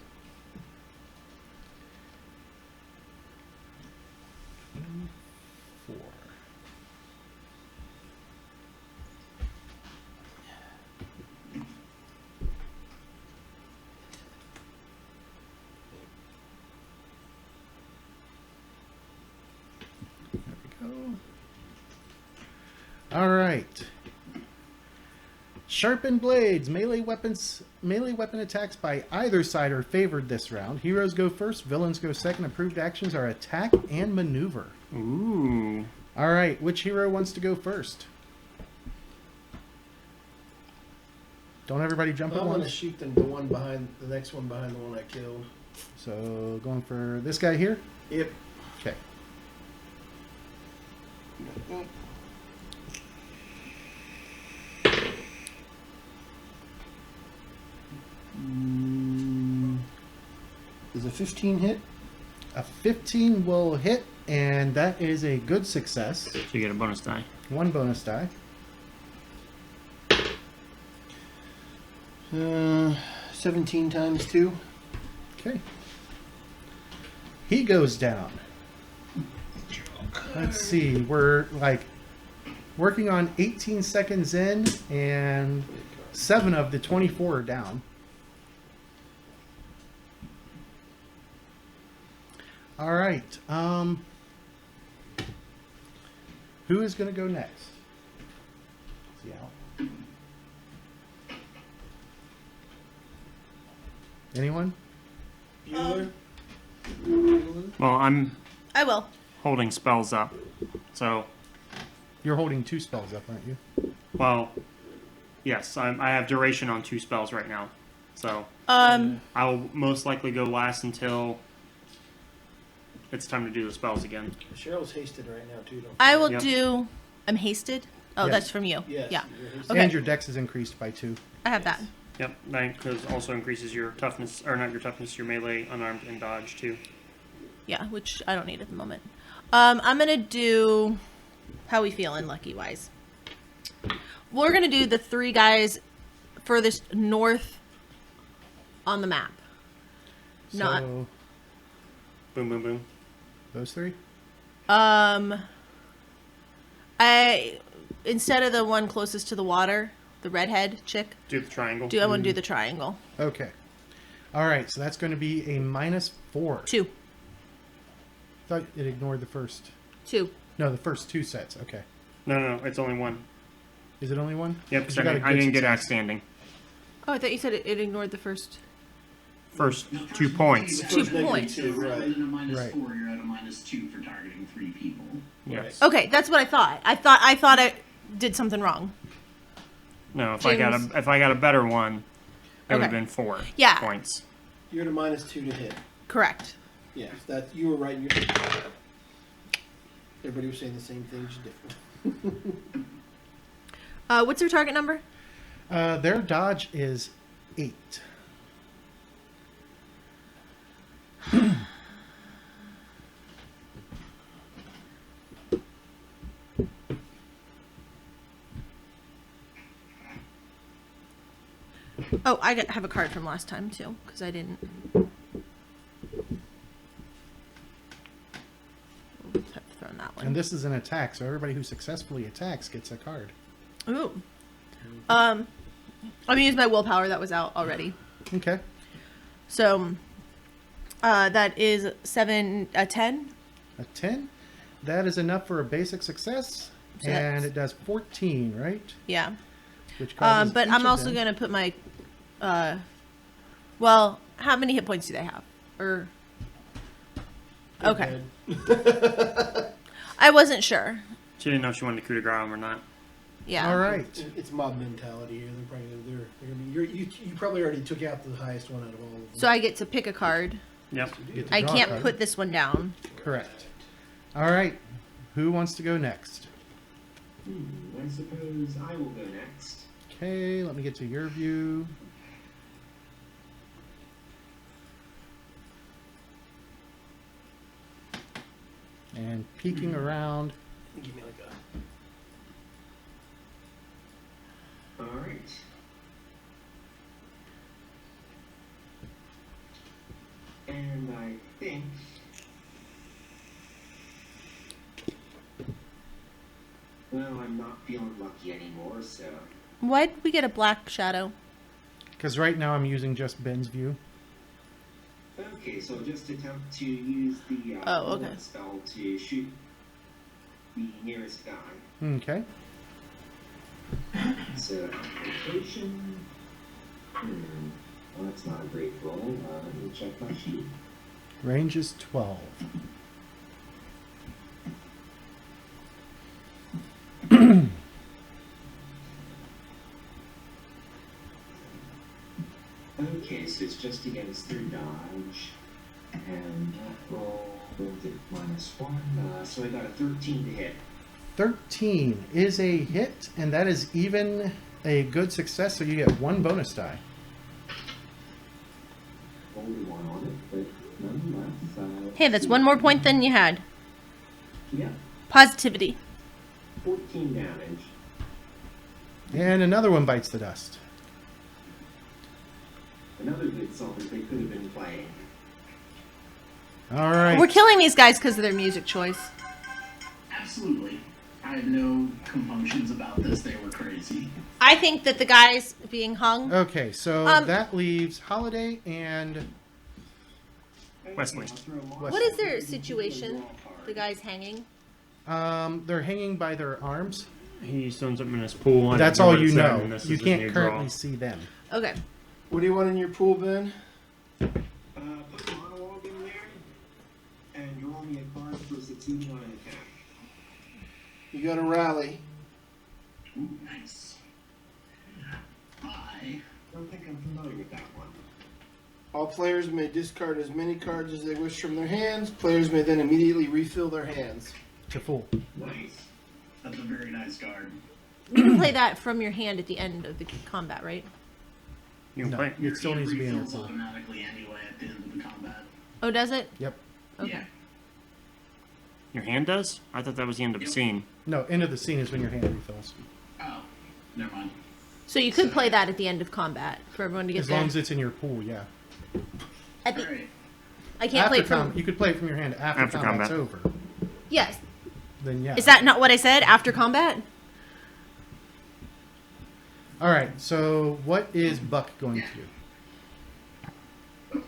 All right. Sharpened blades. Melee weapon attacks by either side are favored this round. Heroes go first. Villains go second. Approved actions are attack and maneuver. Ooh. All right. Which hero wants to go first? Don't everybody jump I'm at going to once. shoot them. The next one behind the one I killed. So going for this guy here. Yep. Okay. Does a 15 hit? A 15 will hit, and that is a good success. So you get a bonus die. 1 bonus die. 17 times 2. Okay. He goes down. Let's see. We're like working on 18 seconds in, and 7 of the 24 are down. All right. Who is going to go next? See Al. Anyone? Bueller? Well, I'm I will. holding spells up. So, You're holding 2 spells up, aren't you? well, yes, I have duration on 2 spells right now. So, Um, I'll most likely go last until it's time to do the spells again. Cheryl's hasted right now, too. Don't I will Yep. do. I'm hasted. Oh, Yes. that's from you. Yes, Yeah. you're hasted. Okay. And your dex is increased by 2. I have that. Yep, because also increases your toughness, or not your toughness, your melee, unarmed, and dodge too. Yeah, which I don't need at the moment. I'm gonna do. How we feeling, lucky wise? We're gonna do the 3 guys furthest north on the map. Not. So, Boom, boom, boom. those 3? I instead of the one closest to the water, the redhead chick. Do the triangle. I want to do the triangle. Okay. All right, so that's going to be a -4. 2. Thought it ignored the first. 2. No, the first 2 sets. Okay. No, it's only 1. Is it only 1? Yep, 'Cause because you got a I good didn't get success. outstanding. Oh, I thought you said it ignored the first. First The first 2 points. one, 2 negative points. two, Rather right. than a -4, Right. you're at a -2 for targeting 3 people. Yes. Okay, that's what I thought. I thought I did something wrong. No, if James. I got a better one, it would have Okay. been 4 Yeah. points. You're at a -2 to hit. Correct. Yeah, that you were right. Everybody was saying the same thing, just different. What's their target number? Their dodge is 8. Oh, have a card from last time too, because I didn't. Have thrown that one. And this is an attack, so everybody who successfully attacks gets a card. Ooh. I'm gonna use my willpower that was out already. Okay. So, that is 10. A 10. That is enough for a basic success. So And that's- it does 14, right? Yeah. Which causes But each I'm of also them- gonna put my. Well, how many hit points do they have? Or. Okay. I wasn't sure. She didn't know if she wanted to coup de grace him or not. Yeah. All right. It's mob mentality here. They're gonna be. You probably already took out the highest one out of all of them. So I get to pick a card. Yep. You get to I draw a can't card. put this one down. Correct. All right. Who wants to go next? I suppose I will go next. Okay, let me get to your view. And peeking around. Give me like a. All right. And I think. Well, I'm not feeling lucky anymore, so. Why did we get a black shadow? Because right now I'm using just Ben's view. Okay, so I'll just attempt to use the Oh, okay. bullet spell to shoot the nearest guy. Okay. So, application. Well, that's not a great roll. Let me check my sheet. Range is 12. Okay, so it's just against their dodge. And that roll goes at -1. So I got a 13 to hit. 13 is a hit, and that is even a good success, so you get 1 bonus die. Only 1 on it, but nonetheless. Hey, that's 1 more point than you had. Yeah, Positivity. 14 damage. And another one bites the dust. Another good song that they could have been playing. All right. We're killing these guys because of their music choice. Absolutely. I have no compunctions about this. They were crazy. I think that the guys being hung. Okay, so Um, that leaves Holiday and Wesley. I'll throw one. What is their situation? The guys hanging? they're hanging by their arms. He stones up in his pool. And That's I all what it you said, know. and this You is his new can't draw. currently see them. Okay. What do you want in your pool, Ben? Put a monologue in there, and draw me a card for succeeding on an attack. You got to rally. Ooh, nice. I don't think I'm familiar with that one. All players may discard as many cards as they wish from their hands. Players may then immediately refill their hands. To full. Nice. That's a very nice card. You can play that from your hand at the end of the combat, right? You can No. play. It still needs to be in your refills pool. automatically anyway at the end of the combat. Oh, does it? Yep. Okay. Yeah. Your hand does? I thought that was the end of the Yep. scene. No, end of the scene is when your hand refills. Oh, never mind. So you could play that at the end of combat for everyone to get As there. long as it's in your pool, yeah. At the, Alright. I can't play it from. You could play it from your hand after After combat's combat. over. Yes. Then yeah. Is that not what I said? After combat? All right. So what is Buck going to do?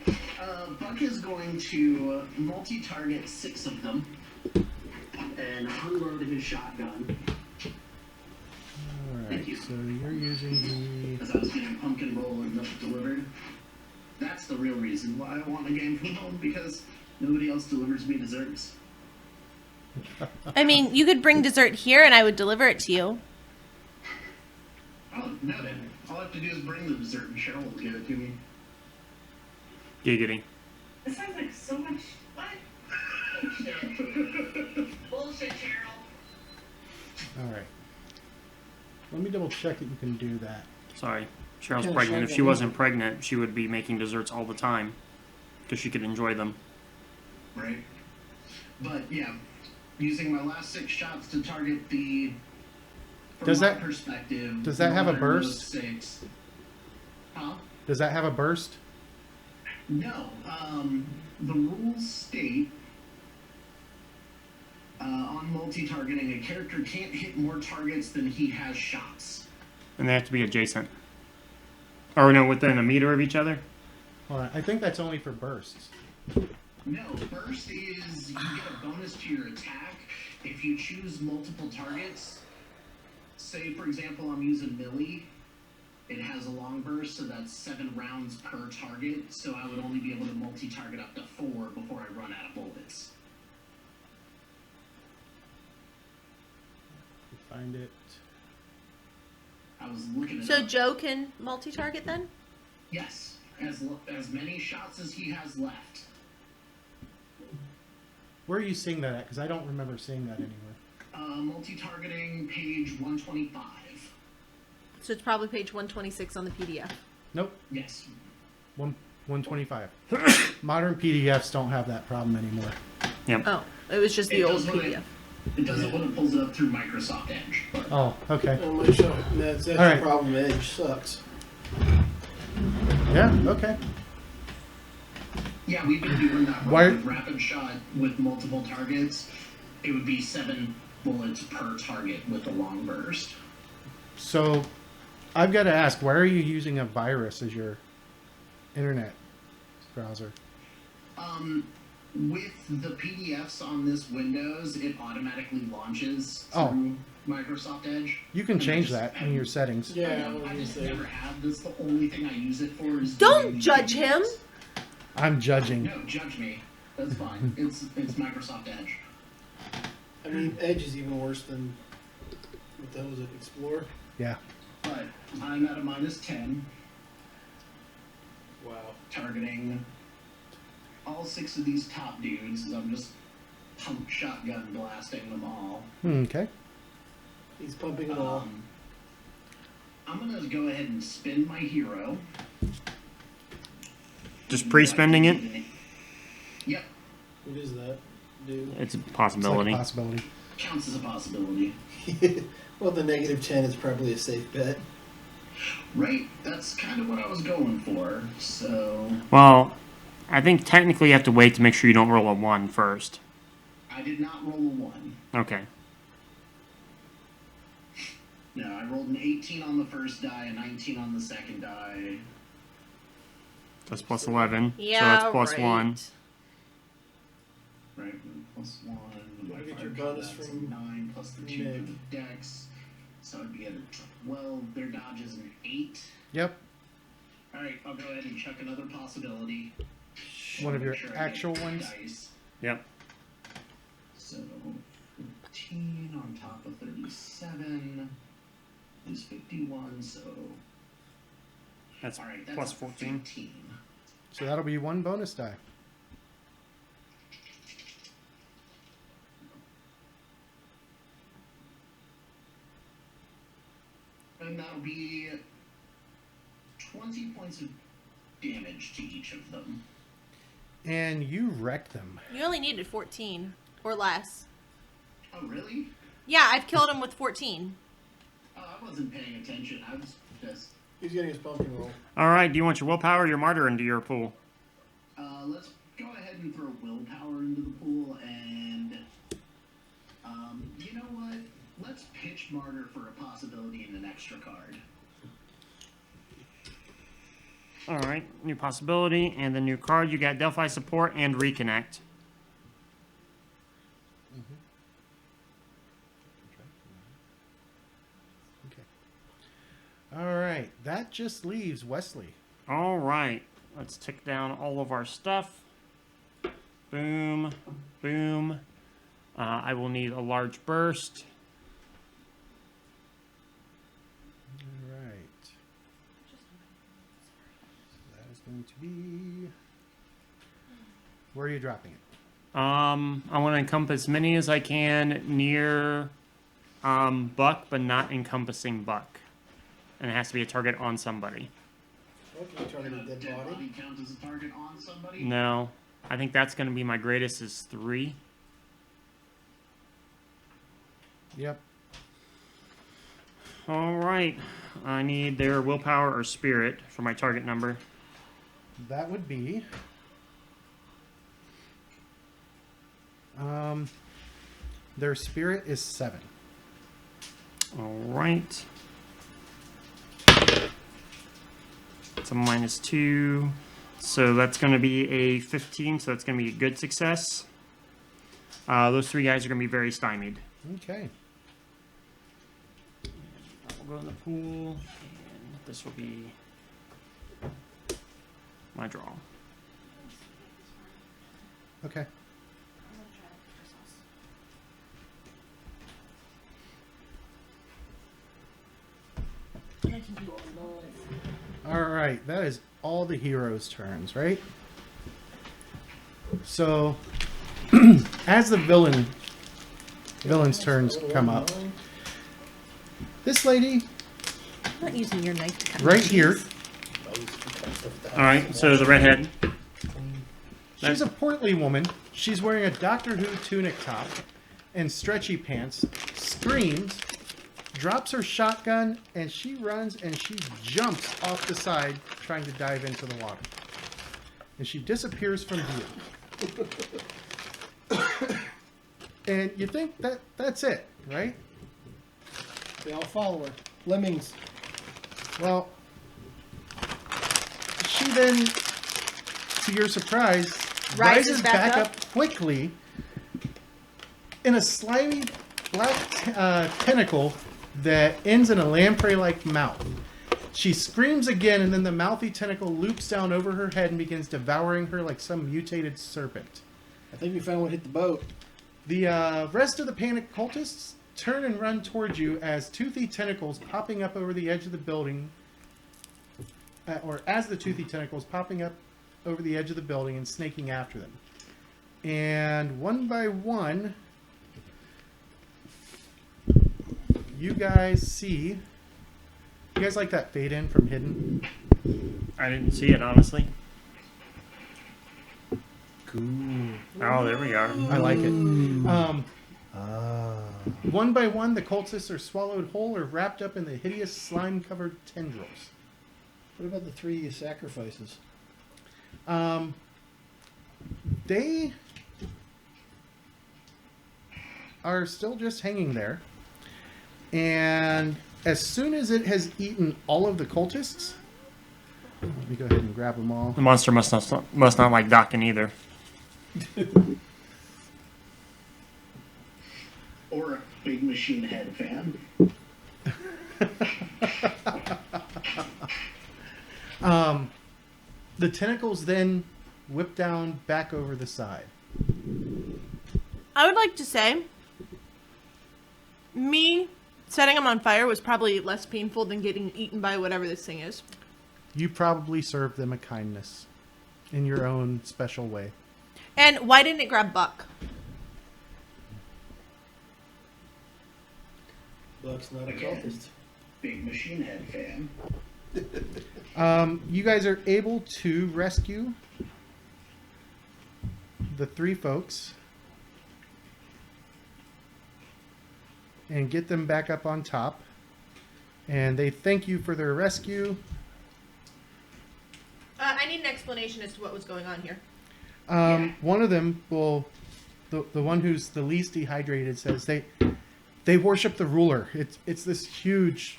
Buck is going to multi-target 6 of them and unload his shotgun. All right. Thank you. So you're using As I was getting pumpkin roll and milk delivered. That's the real reason why I want a game from home, because nobody else delivers me desserts. I mean, you could bring dessert here and I would deliver it to you. Oh, noted. All I have to do is bring the dessert and Cheryl will give it to me. Giggity. This sounds like so much. What? Bullshit, Cheryl. the. All right. Let me double check that you can do that. Sorry. Cheryl's Yeah, pregnant. If Cheryl she got wasn't it. pregnant, she would be making desserts all the time. Because she could enjoy them. Right? But yeah, using my last 6 shots to target the. From Does my that- perspective? does that have a one of those burst? 6. Huh? Does that have a burst? No. The rules state on multi-targeting, a character can't hit more targets than he has shots. And they have to be adjacent. Or no, within a meter of each other? Hold on. I think that's only for bursts. No, burst is you get a bonus to your attack if you choose multiple targets. Say, for example, I'm using melee. It has a long burst, so that's 7 rounds per target. So I would only be able to multi-target up to 4 before I run out of bullets. Find it. I was looking at So Joe can multi-target then? yes, as many shots as he has left. Where are you seeing that at? Because I don't remember seeing that anywhere. Multi-targeting page 125. So it's probably page 126 on the PDF. Nope. Yes. 125. Modern PDFs don't have that problem anymore. Yep. Oh, it was just the It old does when PDF. It does it when it pulls it up through Microsoft Edge. But Oh, okay. Oh, my show. That's All right. the problem. Edge sucks. Yeah. Okay. yeah, we've been doing that Why- with rapid shot with multiple targets. It would be 7 bullets per target with a long burst. So, I've got to ask, why are you using a virus as your internet browser? With the PDFs on this Windows, it automatically launches Oh. through Microsoft Edge. You can And I change just- that in your settings. I Yeah, know, what I do you just say? never have. That's the only thing I use it for. Is Don't doing the judge him. PDFs. I'm judging. No, judge me. That's fine. It's Microsoft Edge. I mean, Edge is even worse than what the hell was it? Explorer. Yeah. But I'm at a -10, Wow. targeting all 6 of these top dudes. As I'm just pump shotgun blasting them all. Okay. He's pumping it all. I'm gonna go ahead and spin my hero. Just pre-spending it? Yep, What is that? Dude. It's a It's like possibility. a possibility. counts as a possibility. Well, the -10 is probably a safe bet. Right, that's kind of what I was going for. So Well, I think technically you have to wait to make sure you don't roll a 1 first. I did not roll a 1. Okay. No, I rolled an 18 on the first die, a 19 on the second die. That's plus 11. Yeah, so that's plus right. 1. Right, plus 1. My Get fire your bonus combat's from 9 plus the 2 for Nick. the dex. So I'd be at a 12. Their dodge is an 8. Yep. Alright, I'll go ahead and chuck another possibility. One of your Make sure I get actual ones? dice. Yep. So 15 on top of 37 is 51. So That's all right, that's plus 14. 15. So that'll be 1 bonus die. And that'll be 20 points of damage to each of them. And you wreck them. You only needed 14 or less. Oh, really? Yeah, I've killed him with 14. Oh, I wasn't paying attention. I was just... He's getting his pumpkin roll. All right. Do you want your willpower or your martyr into your pool? Let's go ahead and throw willpower into the pool, and... you know what? Let's pitch Martyr for a possibility in an extra card. All right. New possibility and the new card. You got Delphi support and reconnect. Okay. All right. That just leaves Wesley. All right. Let's tick down all of our stuff. Boom. Boom. I will need a large burst. All right. That is going to be... Where are you dropping it? I want to encompass as many as I can near Buck, but not encompassing Buck. And it has to be a target on somebody. Okay, target a dead Dead body. body count as a target on somebody? No. I think that's going to be my greatest is 3. Yep. All right. I need their willpower or spirit for my target number. That would be... their spirit is 7. All right. It's a -2. So that's going to be a 15. So that's going to be a good success. Those 3 guys are going to be very stymied. Okay. We'll go in the pool. And this will be my draw. Okay. All right, that is all the heroes' turns, right? So, as the villains' turns come up, this lady I'm not using your knife to cut my right cheese. here, All right. So the redhead. she's a portly woman. She's wearing a Doctor Who tunic top and stretchy pants, screams, drops her shotgun, and she runs and she jumps off the side trying to dive into the water. And she disappears from view. And you think that's it, right? They all follow her. Lemmings. Well, she then, to your surprise, rises back up quickly in a slimy black tentacle that ends in a lamprey-like mouth. She screams again, and then the mouthy tentacle loops down over her head and begins devouring her like some mutated serpent. I think we found what hit the boat. The rest of the panicked cultists turn and run towards you as toothy tentacles popping up over the edge of the building, or as the toothy tentacles popping up over the edge of the building and snaking after them. And one by one, you guys see... You guys like that fade in from Hidden? I didn't see it, honestly. Cool. Oh, there we are. I like it. One by one, the cultists are swallowed whole or wrapped up in the hideous slime-covered tendrils. What about the 3 sacrifices? They are still just hanging there. And as soon as it has eaten all of the cultists, let me go ahead and grab them all. The monster must not like Dokken either. Or a big machine head fan. The tentacles then whip down back over the side. I would like to say, me setting them on fire was probably less painful than getting eaten by whatever this thing is. You probably served them a kindness in your own special way. And why didn't it grab Buck? Buck's not a Again. cultist. Big machine head fan. You guys are able to rescue the 3 folks and get them back up on top. And they thank you for their rescue. I need an explanation as to what was going on here. One of them will, the one who's the least dehydrated, says they worship the ruler. It's this huge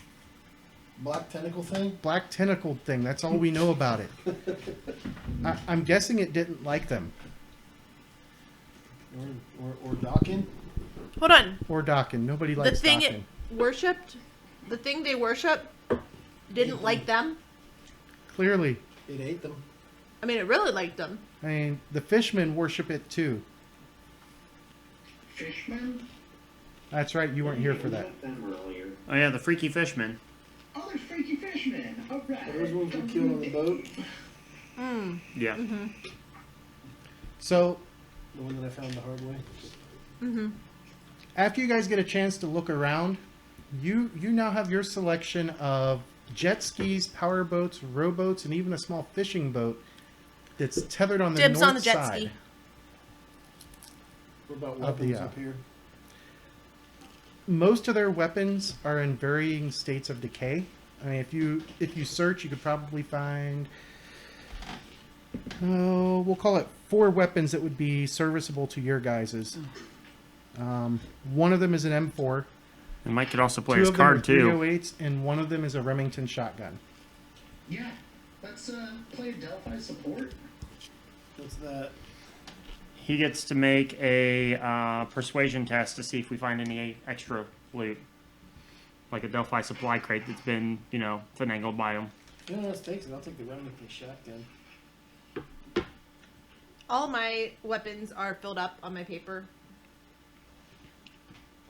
Black tentacle thing? black tentacle thing. That's all we know about it. I'm guessing it didn't like them. Or Dokken? Hold on. Or Dokken. Nobody The likes thing Dokken. it worshipped, the thing they worship, didn't like them. Clearly. It ate them. I mean, it really liked them. I mean, the fishmen worship it too. Fishman? That's right. You weren't here for that. Met them earlier. Oh yeah, the freaky fishman. Oh, there's freaky fishmen. All right. Those ones we killed on the boat. Yeah. So The one that I found the hard way. after you guys get a chance to look around, you now have your selection of jet skis, power boats, rowboats, and even a small fishing boat that's tethered on the Dibs north on the jet side. ski. What about Of the, weapons up here? Most of their weapons are in varying states of decay. I mean, if you search, you could probably find, we'll call it 4 weapons that would be serviceable to your guys's. One of them is an M4. And Mike could also play 2 his of them are card too. 308s, and one of them is a Remington shotgun. Yeah. Let's play a Delphi support. What's that? He gets to make a persuasion test to see if we find any extra loot, like a Delphi supply crate that's been, finagled by him. You know, let's take it. I'll take the Remington shotgun. All my weapons are filled up on my paper,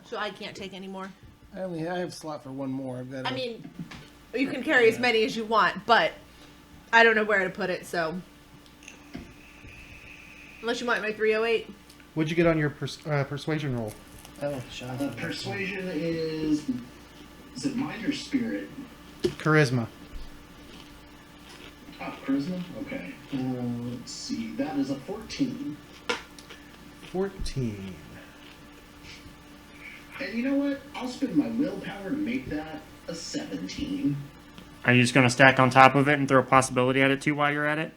so I can't take any more. I have a slot for one more. I've got. I mean, you can carry as many as you want, but I don't know where to put it, so. Unless you want my 308. What'd you get on your persuasion roll? shotgun. Persuasion is it mind or spirit? Charisma. Oh, charisma? Okay. Let's see. That is a 14. 14. And you know what? I'll spend my willpower to make that a 17. Are you just going to stack on top of it and throw a possibility at it too while you're at it?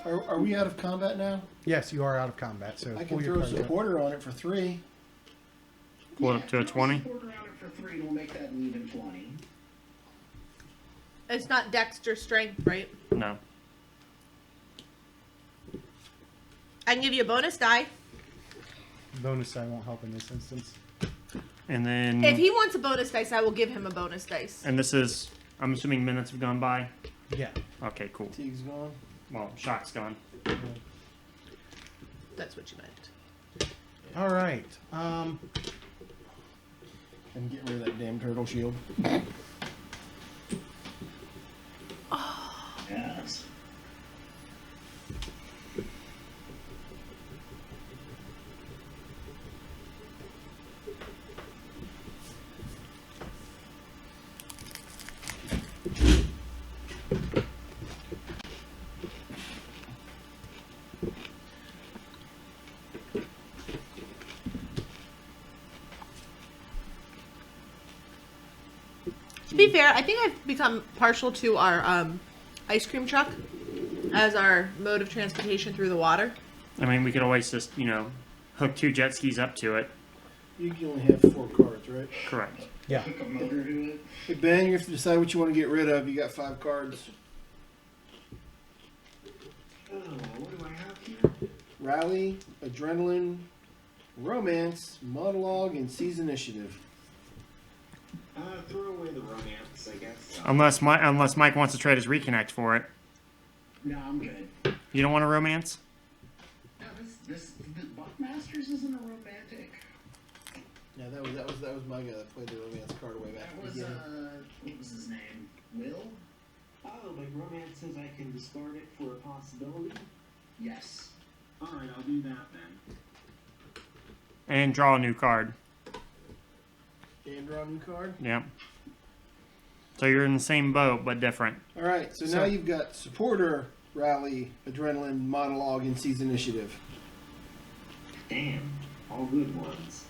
Are we out of combat now? Yes, you are out of combat, so I pull can your throw a cards out. supporter on it for 3. Pull it up to a 20? Support around it for 3 and we'll make that an even 20. It's not Dexter strength, right? No. I can give you a bonus die. Bonus die won't help in this instance. And then, If he wants a bonus dice, I will give him a bonus dice. and this is, I'm assuming minutes have gone by. Yeah. Okay, cool. Fatigue's gone. Well, shock's gone. That's what you meant. All right. And get rid of that damn turtle shield. Yes. To be fair, I think I've become partial to our ice cream truck as our mode of transportation through the water. I mean, we could always just, hook 2 jet skis up to it. You can only have 4 cards, right? Correct. Yeah. Hook a motor to it. Hey Ben, you have to decide what you want to get rid of. You got 5 cards. Oh, what do I have here? Rally, adrenaline, romance, monologue, and seize initiative. Throw away the romance, I guess. Unless Mike wants to trade his reconnect for it. No, I'm good. You don't want a romance? No, this Buckmasters isn't a romantic. Yeah, that was my guy that played the romance card way back. That at the was beginning. what was his name? Will? Oh, like romance says I can discard it for a possibility? Yes. Alright, I'll do that then. And draw a new card. And draw a new card. Yep. So you're in the same boat, but different. All right, so now you've got supporter, rally, adrenaline, monologue, and seize initiative. Damn, all good ones.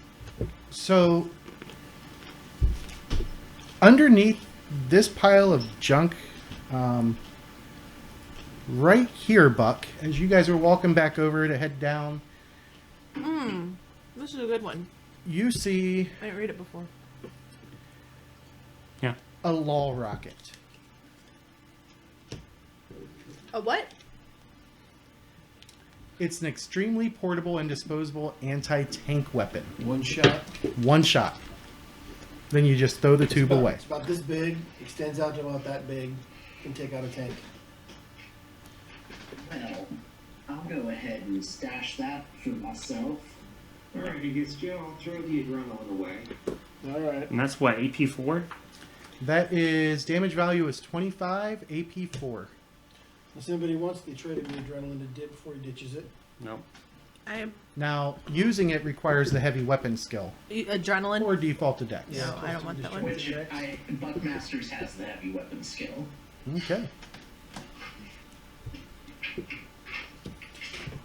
So, underneath this pile of junk, right here, Buck, as you guys are walking back over to head down, This is a good one. you see I didn't read it before. Yeah. a law rocket. A what? It's an extremely portable and disposable anti-tank weapon. One shot. One shot. Then you just throw the tube away. It's about this big, extends out to about that big, can take out a tank. Well, I'll go ahead and stash that for myself. Alright, I guess Joe, I'll throw the adrenaline away. All right. And that's what, AP4? That is damage value is 25, AP 4. Unless anybody wants the trade of the adrenaline to dip before he ditches it. Nope. I am Now, using it requires the heavy weapon skill adrenaline. or default to dex. No, I don't want that one. Which Buckmasters has the heavy weapon skill. Okay.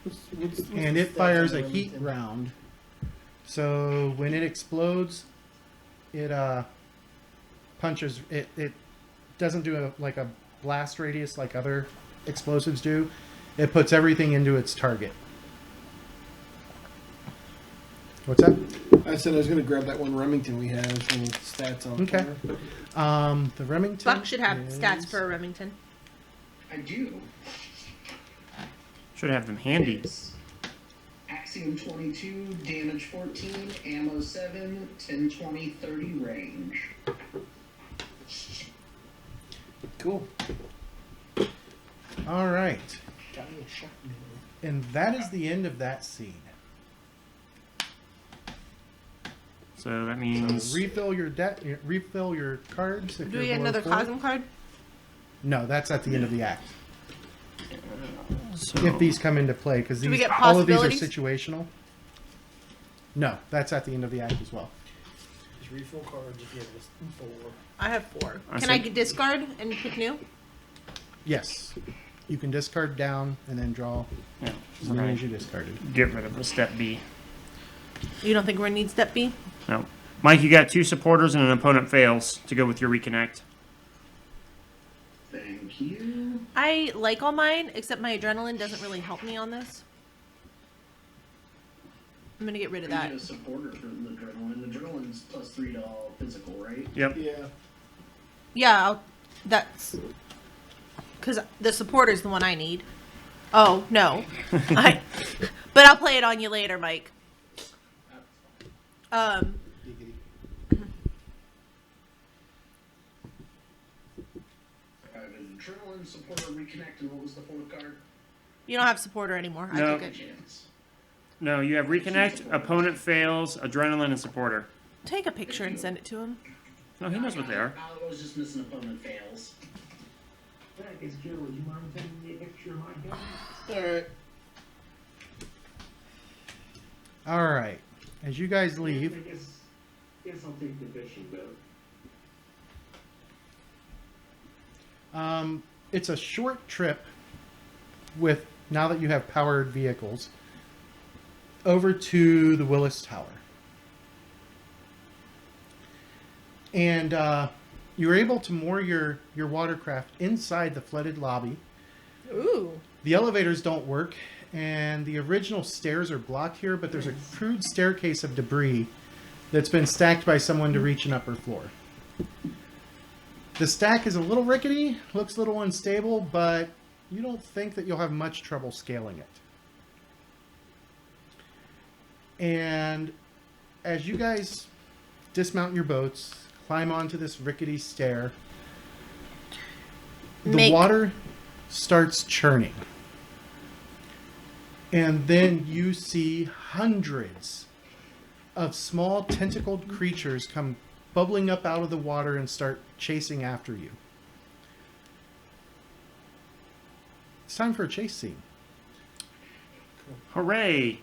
What's And the it stat fires on a the heat Remington? round. So when it explodes, it punches. It doesn't do like a blast radius like other explosives do. It puts everything into its target. What's that? I said I was going to grab that one Remington we have from the stats on Okay. fire. The Remington. Buck should have is- stats for a Remington. I do. Should have them handy. It's Axiom 22, damage 14, ammo 7, 10, 20, 30 range. Cool. All right, Got me a shotgun. and that is the end of that scene. So that So means refill your cards. If Do you're we get below another 40. Cosm card? No, that's at the end of the act. so If these come into play, because Do we get all of these are possibilities? situational. No, that's at the end of the act as well. Just refill cards if you have this 4. I have 4. I Can I said- discard and pick new? Yes, you can discard down and then draw yeah, as we're many gonna as you discarded. get rid of the step B. You don't think we're gonna need step B? No. Mike, you got 2 supporters and an opponent fails to go with your reconnect. Thank you. I like all mine, except my adrenaline doesn't really help me on this. I'm gonna get rid of You that. get a supporter for the adrenaline. Adrenaline's plus 3 to all physical, right? Yep. Yeah. Yeah, that's because the supporter's the one I need. Oh no, but I'll play it on you later, Mike. Giggity. Adrenaline, supporter, reconnect, and what was the fourth card? You don't have supporter anymore. I No. took it. Chance. No, you have reconnect, opponent fails, adrenaline, and supporter. Take a picture and send it to him. No, he knows what they are. I was just missing opponent fails. I guess Joe, would you mind sending me a picture of my gun? All right. All right, as you guys I leave, guess I'll take the fishing boat. it's a short trip with, now that you have powered vehicles, over to the Willis Tower. And you're able to moor your watercraft inside the flooded lobby. Ooh. The elevators don't work, and the original stairs are blocked here, but there's a crude staircase of debris that's been stacked by someone to reach an upper floor. The stack is a little rickety, looks a little unstable, but you don't think that you'll have much trouble scaling it. And as you guys dismount your boats, climb onto this rickety stair, the water starts churning. And then you see hundreds of small tentacled creatures come bubbling up out of the water and start chasing after you. It's time for a chase scene. Hooray!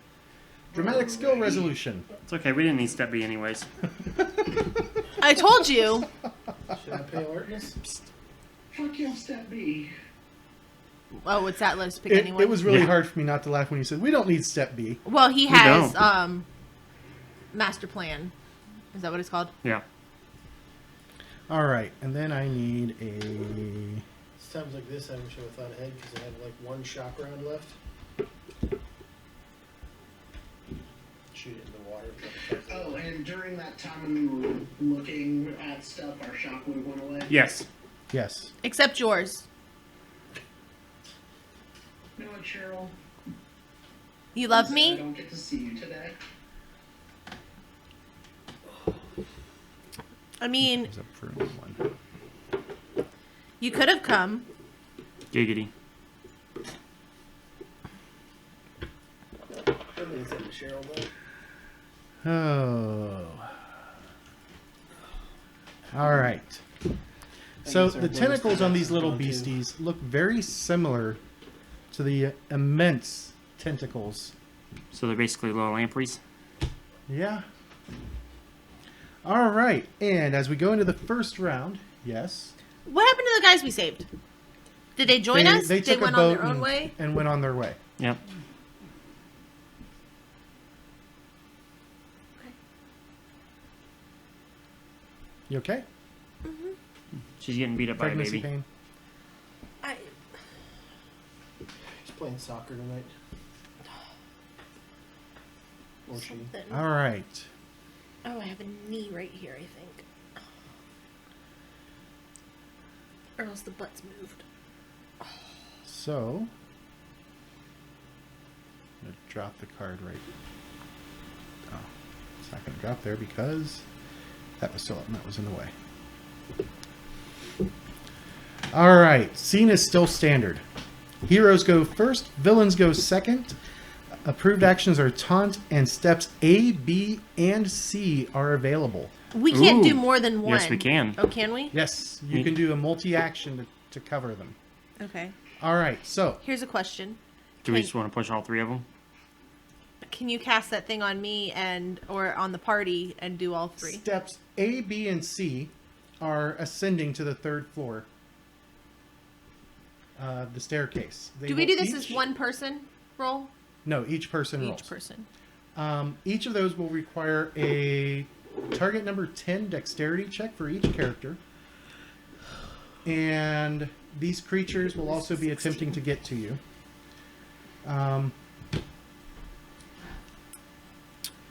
Dramatic skill resolution. It's okay, we didn't need step B anyways. I told you. Should I pay alertness? Fuck you, step B. Oh, what's that list? Pick anyone. It was really Yeah. hard for me not to laugh when you said, we don't need step B. Well, he We has don't. master plan. Is that what it's called? Yeah. All right, and then I need a... It's times like this I should have thought ahead because I have like one shock round left. Shoot it in the water. Oh, and during that time when we were looking at stuff, our shockwave went away. Yes. Yes. Except yours. You know what, Cheryl? You love I me? don't get to see you today. I mean, There's a prune one. you could have come. Giggity. Everything's up to Cheryl though. Oh. All right. So guess our the bonus tentacles on attacks these are little gone, too. beasties look very similar to the immense tentacles. So they're basically little lampreys. Yeah. All right. And as we go into the first round, yes. What happened to the guys we saved? Did they join us? They took went a boat on their own and, way? and went on their way. Yep. You okay? She's getting beat up by a Pregnancy baby. pain? He's playing soccer tonight. Or she. All right. Oh, I have a knee right here, I think. Or else the butt's moved. So, I'm going to drop the card right. Oh, it's not going to drop there because that was in the way. All right, scene is still standard. Heroes go first, villains go second. Approved actions are taunt, and steps A, B, and C are available. We can't Ooh. do more than one. Yes, we can. Oh, can we? Yes, you can do a multi-action to cover them. Okay. All right, so Here's a question. Do we Okay. just want to push all three of them? Can you cast that thing on me or on the party and do all three? steps A, B, and C are ascending to the third floor. The staircase. They Do we will do this as each- one person roll? No, each person rolls. Each person. Each of those will require a target number 10 dexterity check for each character. And these creatures will also be attempting to get to you.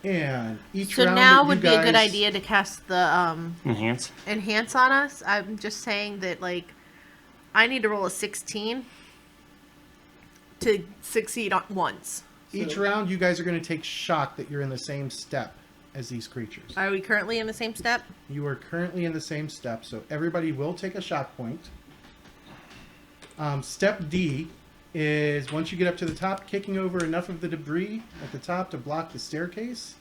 And each So round now that would you be a good guys- idea to cast the Enhance. enhance on us. I'm just saying that, like, I need to roll a 16 to succeed on once. Each round, you guys are going to take shock that you're in the same step as these creatures. Are we currently in the same step? You are currently in the same step, so everybody will take a shock point. Step D is once you get up to the top, kicking over enough of the debris at the top to block the staircase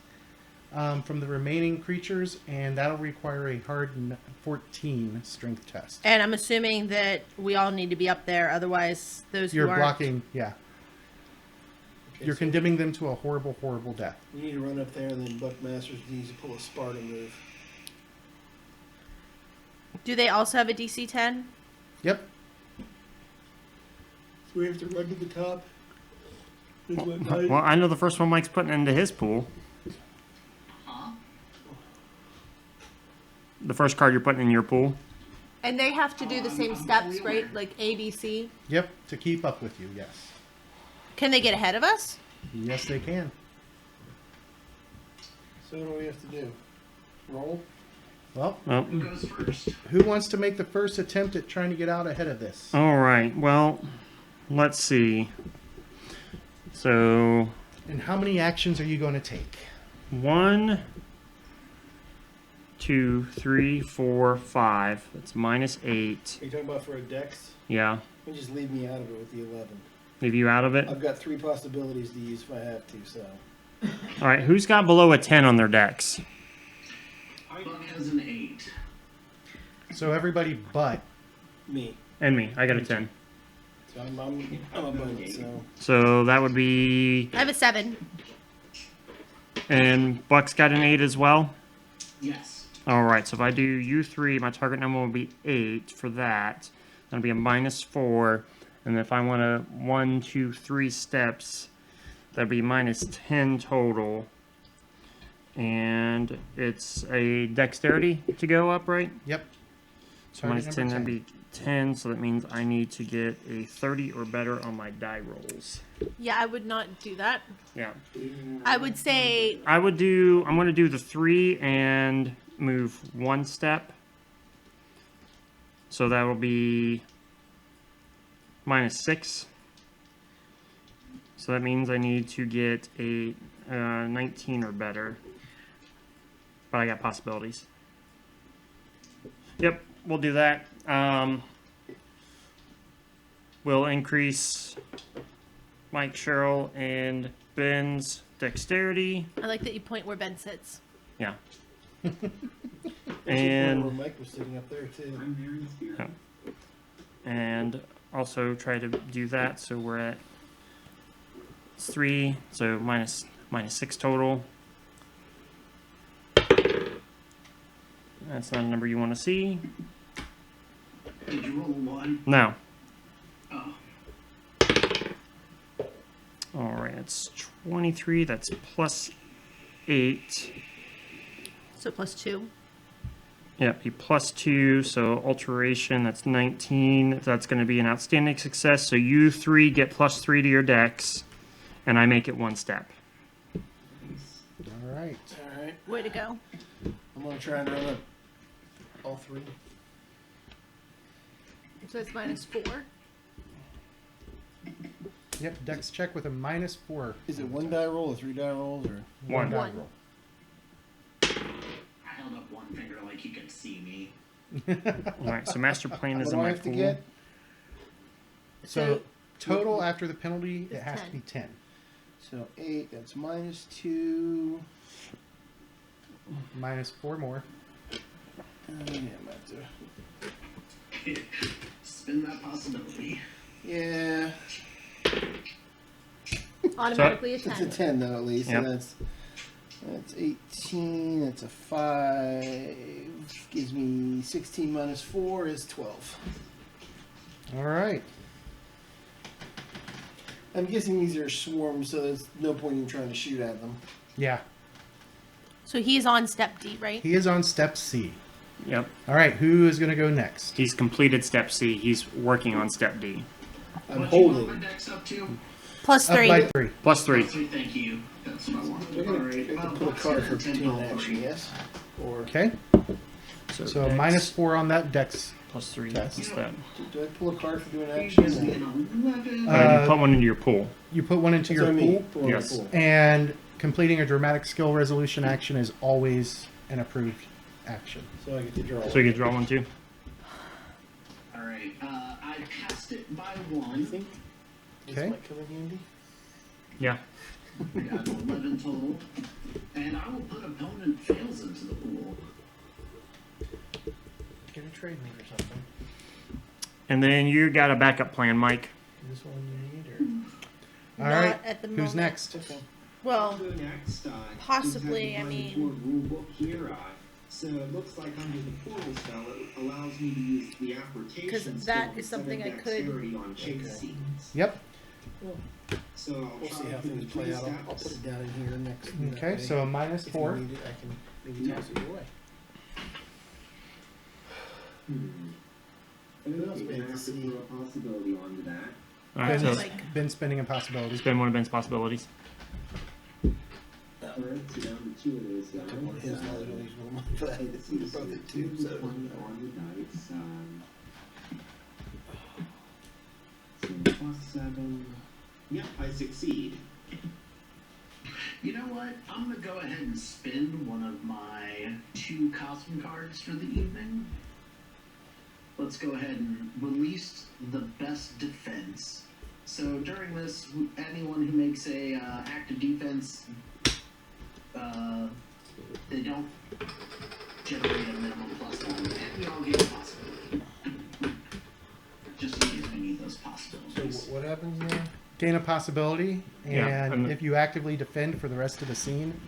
from the remaining creatures, and that'll require a hard 14 strength test. And I'm assuming that we all need to be up there, otherwise those You're who aren't... blocking, yeah. Okay, You're so condemning them to a horrible, horrible death. You need to run up there and then Buckmasters needs to pull a Sparta move. Do they also have a DC 10? Yep. So we have to run to the top. Well, I know the first one Mike's putting into his pool. Huh? The first card you're putting in your pool. And they have to do the same I'm steps, fully right? aware. Like A, B, C? Yep, to keep up with you, yes. Can they get ahead of us? Yes, they can. So what do we have to do? Roll? Well, Oh. Who goes first? who wants to make the first attempt at trying to get out ahead of this? All right. Well, let's see. So And how many actions are you going to take? 1, 2, 3, 4, 5. That's -8. Are you talking about for a dex? Yeah. You just leave me out of it with the 11. Leave you out of it. I've got 3 possibilities to use if I have to, so. All right. Who's got below a 10 on their decks? Buck has an 8. So everybody but Me. And me. I got a 10. So I'm above it, so. So that would be. I have a 7. And Buck's got an 8 as well. Yes. All right, so if I do U3, my target number will be 8 for that. That'll be a -4. And if I want to 1, 2, 3 steps, that'd be -10 total. And it's a dexterity to go up, right? Yep. So Target -10, number that'd be 10. So that means I need to get a 30 or better on my die rolls. Yeah, I would not do that. Yeah. I would say I'm going to do the 3 and move 1 step. So that will be -6. So that means I need to get a 19 or better. But I got possibilities. Yep, we'll do that. We'll increase Mike, Cheryl, and Ben's dexterity. I like that you point where Ben sits. Yeah. Where And Mike was sitting up there too. I'm there in spirit. and also try to do that. So we're at 3, so -6 total. That's not a number you want to see. Did you roll a 1? No. Oh. All right, it's 23. That's +8. So +2. Yeah, be +2. So alteration. That's 19. That's going to be an outstanding success. So you 3 get +3 to your dex, and I make it 1 step. All right. All right. Way to go. I'm gonna try and run up all 3. So it's -4. Yep. Dex check with a -4. Is it 1 die roll or 3 die rolls or? One. die One. roll. I held up one finger like you could see me. All right, so master plan is What in do I my have to pool. get? So total after the penalty, it It's has 10. to be 10. So 8. That's -2. -4 more. Yeah, I'm about to. Spin that possibility. Yeah. Automatically a It's a 10. 10 though at least. Yep. So that's 18. That's a 5. Gives me 16 -4 is 12. All right. I'm guessing these are swarms, so there's no point in trying to shoot at them. Yeah. So he's on step D, right? He is on step C. Yep. All right. Who is going to go next? He's completed step C. He's working on step D. I'm What'd you bump holding. my dex up to? +3. Up by 3. +3. Thank you. That's what I wanted. We're gonna, Alright, we have to well, put a let's card get for the 10 doing roll action, three. yes? Or Okay. So dex -4 on that dex. +3. Test. What's that? do I pull a card for doing Gives me action? an 11. You put one into your pool. You put one into That's what your I mean, pool, pull on the Yes. pool. and completing a dramatic skill resolution action is always an approved action. So I get to draw. So you can draw one too. Alright, I passed it by I 1. think this Okay. might come in handy. Yeah. I got 11 total. And I will put opponent fails into the pool. Get a trade me or something. And then you got a backup plan, Mike. Is this one you need All Not right. at the Who's moment. next? or? Okay. Well, I'll go next. possibly, you have I the mean- rule book here. So it looks like under the portal spell, it allows me to use the application 'Cause skill that is instead something of I could- dexterity on chase Okay. scenes. Yep. So I'll We'll try see how for the things play 3 out. I'll put steps. it down in here next. Okay. that So way. a If you -4. need it, I can maybe toss it away. Okay, else we then I have have to to see? throw a possibility onto that. All right. So Like- Been spending a possibility. it's been one of Ben's possibilities. Alright, so down to 2 of those guys. Took one of his, now there's only one of mine, but I Let's see, both so at 2, 2 so. on the dice. So +7. Yep, I succeed. You know what? I'm gonna go ahead and spin one of my 2 costume cards for the evening. Let's go ahead and release the best defense. So during this, anyone who makes a active defense, they don't generate a minimum +1, and we all get a possibility. Just in case we need those So possibilities. what happens now? Gain a possibility, Yeah, and and- if you actively defend for the rest of the scene,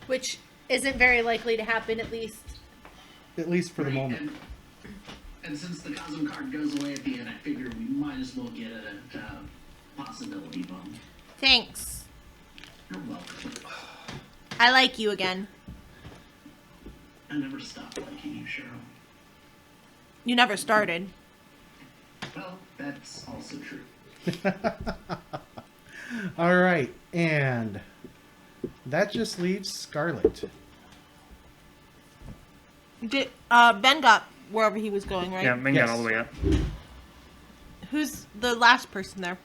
which isn't very likely to happen, at least At least for the Right, moment. And since the Cosm card goes away at the end, I figured we might as well get a possibility bump. Thanks. You're welcome. I like you again. I never stopped liking you, Cheryl. You never started. Well, that's also true. All right, and that just leaves Scarlet. Ben got wherever he was going, right? Yeah, Ben Yes. got all the way up. Who's the last person there?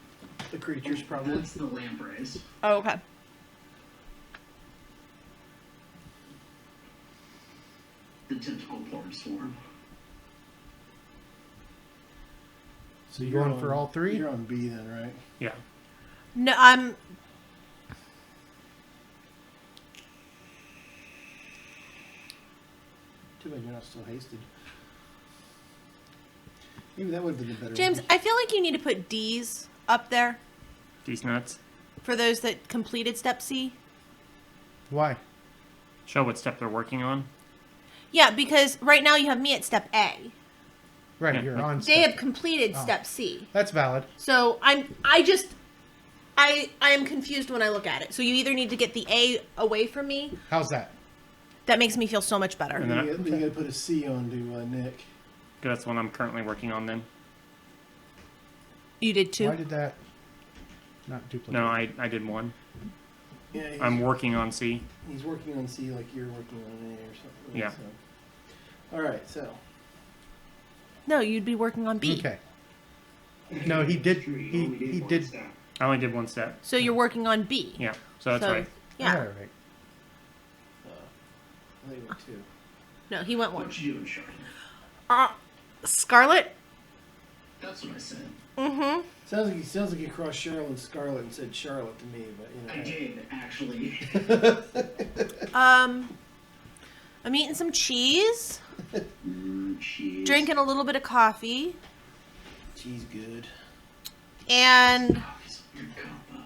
The creatures probably. That's the lampreys. Oh, okay. The tentacle porn swarm. So you going for all three? You're on B then, right? Yeah. No, I'm. Too bad you're not still hasted. Maybe that would have been the better James, one. I feel like you need to put D's up there These nuts. for those that completed Step C. Why? Show what step they're working on. Yeah, because right now you have me at Step A. Right, Yeah. you're on. They step. have completed Oh. Step C. That's valid. So I am confused when I look at it. So you either need to get the A away from me. How's that? That makes me feel so much better. And then You gotta put a C on to Nick. That's the one I'm currently working on then. You did too. Why did that not duplicate? No, I did one. Yeah, I'm working on C. he's working on C like you're working on A or something. Yeah. So. All right, so No, you'd be working on B. Okay. No, he did. He did. I only did one step. So you're working on B. Yeah, so that's right. Yeah. All right. they went two. No, he went one. What you doing, Charlie? Scarlet. That's what I said. Mm-hmm. Sounds like you crossed Cheryl and Scarlet and said Charlotte to me, but you know. I did, actually. I'm eating some cheese, Cheese. drinking a little bit of coffee, She's good. and Coffee's a good combo.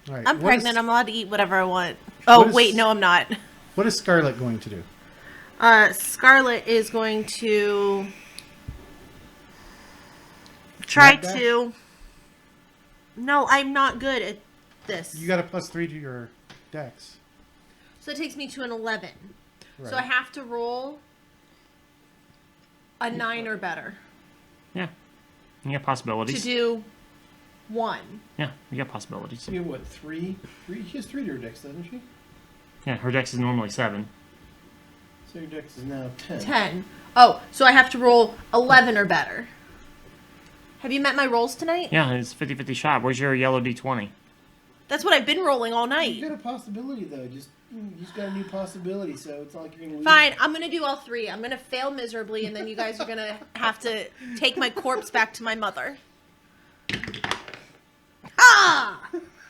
All right. I'm What pregnant. is- I'm allowed to eat whatever I want. Oh, What is- wait, no, I'm not. What is Scarlet going to do? Scarlet is going to try Mad dash? to. No, I'm not good at this. You got a +3 to your dex. So it takes me to an 11. Right. So I have to roll a 9 or better Yeah. You got to possibilities. do 1. Yeah, you got possibilities. So you have what, three? She has 3 to her dex, doesn't she? Yeah, her dex is normally 7. So your dex is now 10. 10. Oh, so I have to roll 11 or better. Have you met my rolls tonight? Yeah, it's 50-50 shot. Where's your yellow D20? That's what I've been rolling all You night. got a possibility though. You just got a new possibility, so it's not like you're gonna lose. Fine, I'm going to do all 3. I'm going to fail miserably, and then you guys are going to have to take my corpse back to my mother. Ah!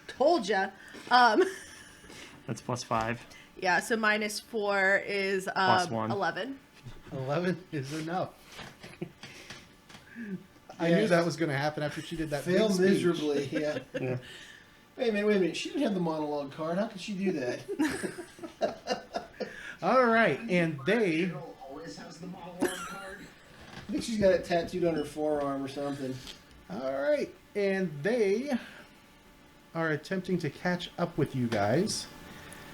Told ya. That's +5. Yeah, so -4 is +1. 11. 11 is enough. I Yeah. knew that was going to happen after she did that. Fail big speech. miserably. Yeah. Yeah. Wait a minute. She didn't have the monologue card. How could she do that? All right, and they. Cheryl always has the monologue card. I think she's got it tattooed on her forearm or something. All right, and they are attempting to catch up with you guys.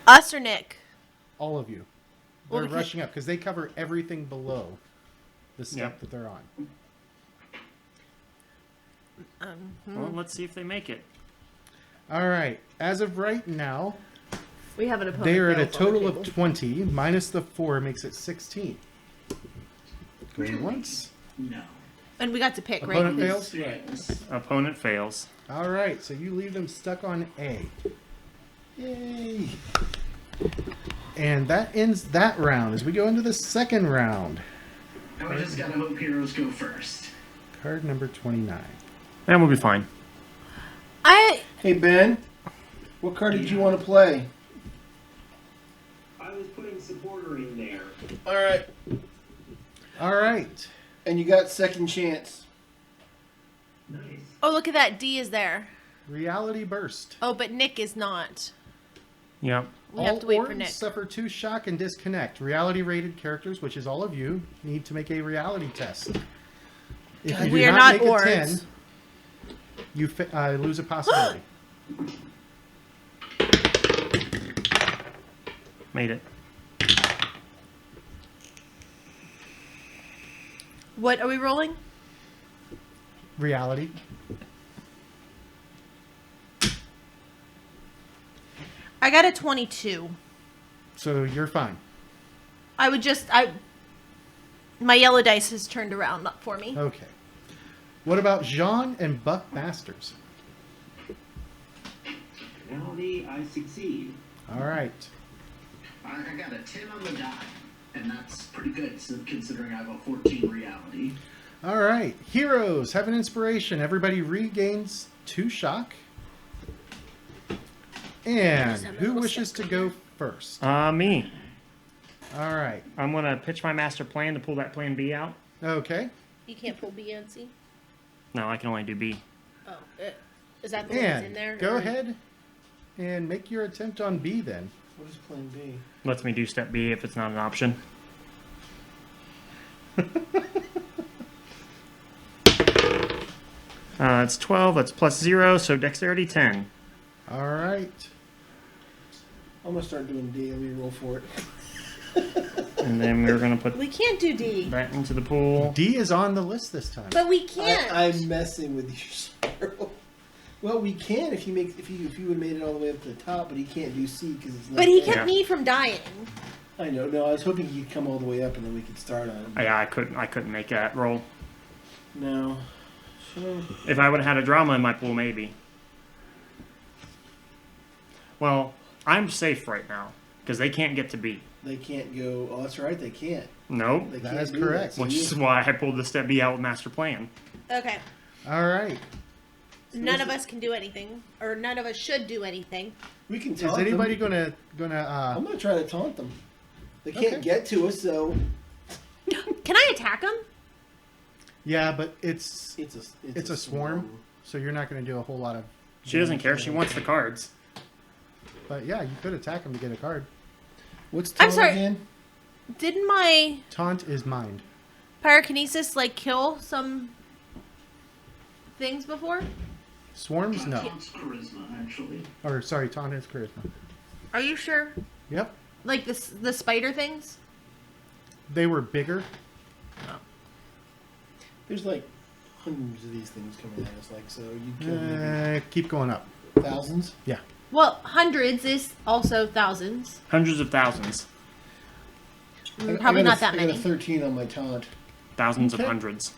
Us or Nick? All of you. Well, They're because- rushing up because they cover everything below the step Yep. that they're on. Well, let's see if they make it. All right, as of right now, We have an opponent. they are at a fails on the total of table. 20 minus the 4 makes it 16. Going once. No. And we got to pick, right? Opponent fails. Fails. Opponent fails. All right, so you leave them stuck on A. Yay! And that ends that round. As we go into the second round, And we just gotta hope heroes go first. card number 29. And we'll be fine. Hey Ben, what card did you want to play? I was putting supporter in there. All right, All right. and you got second chance. Nice. Oh, look at that. D is there. Reality Burst. Oh, but Nick is not. Yep. We have to wait for orcs Nick. suffer 2 shock and disconnect. Reality-rated characters, which is all of you, need to make a reality test. If you We do are not not make a orcs. 10, you lose a possibility. Made it. What are we rolling? Reality. I got a 22. So you're fine. My yellow dice has turned around for me. Okay. What about Jean and Buck Masters? Reality, I succeed. All right. I got a 10 on the die, and that's pretty good considering I have a 14 reality. All right. Heroes have an inspiration. Everybody regains 2 shock. And who wishes to go first? Me. All right. I'm going to pitch my master plan to pull that plan B out. Okay. You can't pull B and C? No, I can only do B. Oh, is that the one that's in And there? go or- ahead and make your attempt on B then. What is plan B? Lets me do step B if it's not an option. It's 12, that's plus 0, so dexterity 10. All right. I'm gonna start doing D. Let me roll for it. And then we're going to put We can't do D. that into the pool. D is on the list this time. But we can't. I'm messing with you, Cheryl. Well, we can if you would have made it all the way up to the top, but he can't do C because it's not. But he there. kept me from dying. I know. No, I was hoping he'd come all the way up and then we could start on him. Yeah, I couldn't make that roll. No. So, If I would have had a drama in my pool, maybe. Well, I'm safe right now because they can't get to B. they can't go. Oh, that's right. They can't. Nope. They That can't is do correct. So Which you- is why I pulled the step B out with master plan. Okay. All right. None of us can do anything. Or none of us should do anything. we can Is taunt anybody them. gonna I'm gonna try to taunt them. They can't Okay. get to us, so Can I attack him? Yeah, but it's it's a swarm, so you're not gonna do a whole lot of. She doesn't care. She wants the cards. But yeah, you could attack him to get a card. What's I'm taunt sorry. again? Didn't my Taunt is mind. pyrokinesis kill some things before? Swarms, no. Taunt's charisma, actually. Or sorry, taunt is charisma. Are you sure? Yep. Like the spider things? They were bigger. There's like hundreds of these things coming at us, so you kill maybe Keep going up. thousands. Yeah. Well, hundreds is also thousands. Hundreds of thousands. Probably not that I got a many. 13 on my taunt. Thousands Okay. of hundreds.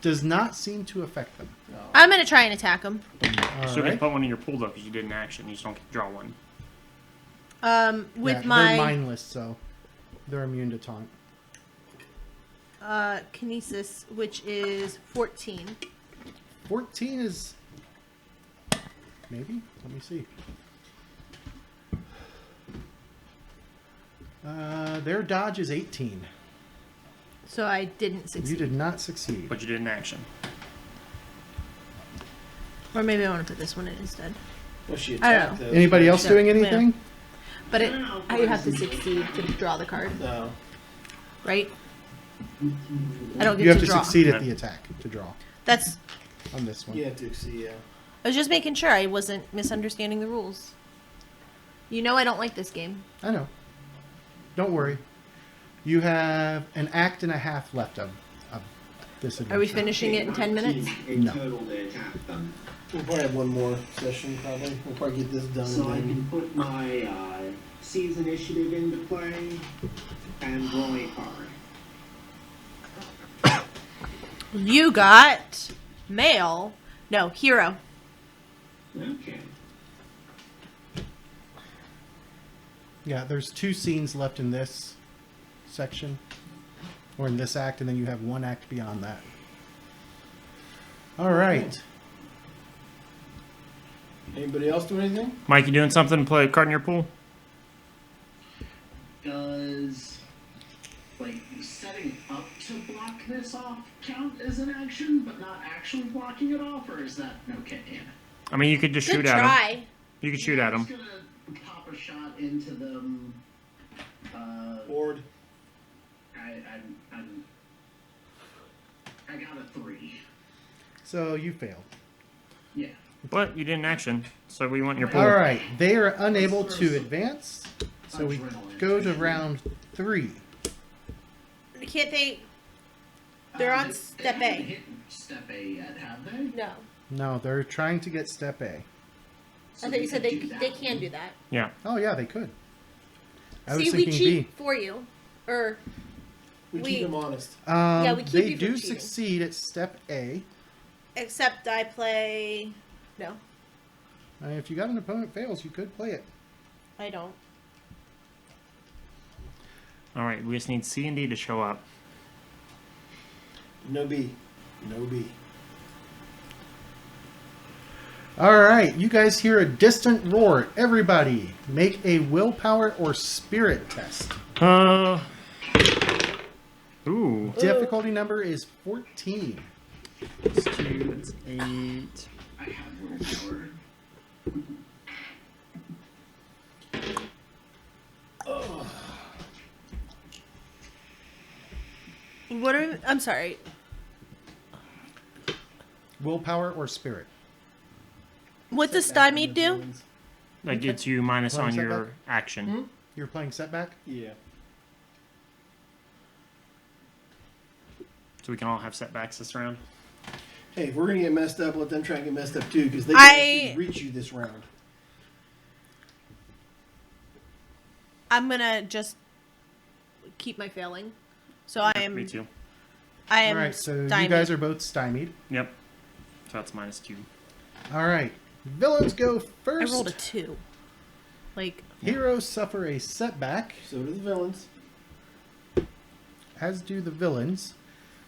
Does not seem to affect them. I'm gonna try and attack him. All So you right. can put one in your pool, though, because you did an action. You just don't get to draw one. With Yeah, my they're mindless, so they're immune to taunt. kinesis, which is 14. 14 is maybe. Let me see. Their dodge is 18. So I didn't succeed. You did not succeed. But you did an action. Or maybe I want to put this one in instead. Well, she I don't attacked know. those. Anybody else Yeah, doing yeah. anything? But No, I have to succeed to draw the card, No. right? I don't get You have to to draw. succeed at the attack to draw That's. on this one. You have to see, yeah. I was just making sure I wasn't misunderstanding the rules. You know I don't like this game. I know. Don't worry. You have an act and a half left of this adventure. Are we finishing it in 10 minutes? In No. total to attack them. We'll probably have one more session, probably. We'll probably get this done. So I and can then put my Seize Initiative into play and roll a card. You got male. No, hero. Okay. Yeah, there's 2 scenes left in this section, or in this act, and then you have 1 act beyond that. All right. Anybody else do anything? Mike, you doing something to play a card in your pool? Does setting up to block this off count as an action, but not actually blocking it off, or is that okay? I mean, you could just Good shoot at him. try. You could shoot at I'm him. just gonna pop pop a shot into them. Board. I got a 3. So you failed. Yeah. But you didn't action, so we want your pool. All right, they are unable to advance, so we Adrenaline. go to round 3. Can't they? They're on They step haven't A. hit step A yet, have they? No. No, they're trying to get step A. I thought you said they could do they that. can do that. Yeah. Oh yeah, they could. I was See, we thinking cheat for you, or We We- keep them honest. B. Yeah, we keep They you from do cheating. succeed at step A. except I play. No, If you got an opponent fails, you could play it. I don't. All right, we just need C and D to show up. No B. No B. All right, you guys hear a distant roar. Everybody, make a willpower or spirit test. Ooh. Difficulty number is 14. That's 2, that's 8. I have willpower. What are? I'm sorry. Willpower or spirit. What does Setback stymied on the do? villains. That gets you minus Well, on is that your back? action. You're playing setback? Yeah. So we can all have setbacks this round. Hey, if we're gonna get messed up, let them try and get messed up too, because they I- can actually reach you this round. I'm gonna just keep my failing. So I am. Me too. I All am. right, so you stymied. guys are both stymied. Yep. So that's minus 2. All right, villains go I first. rolled a 2. Like Heroes suffer a setback, So do the villains. as do the villains.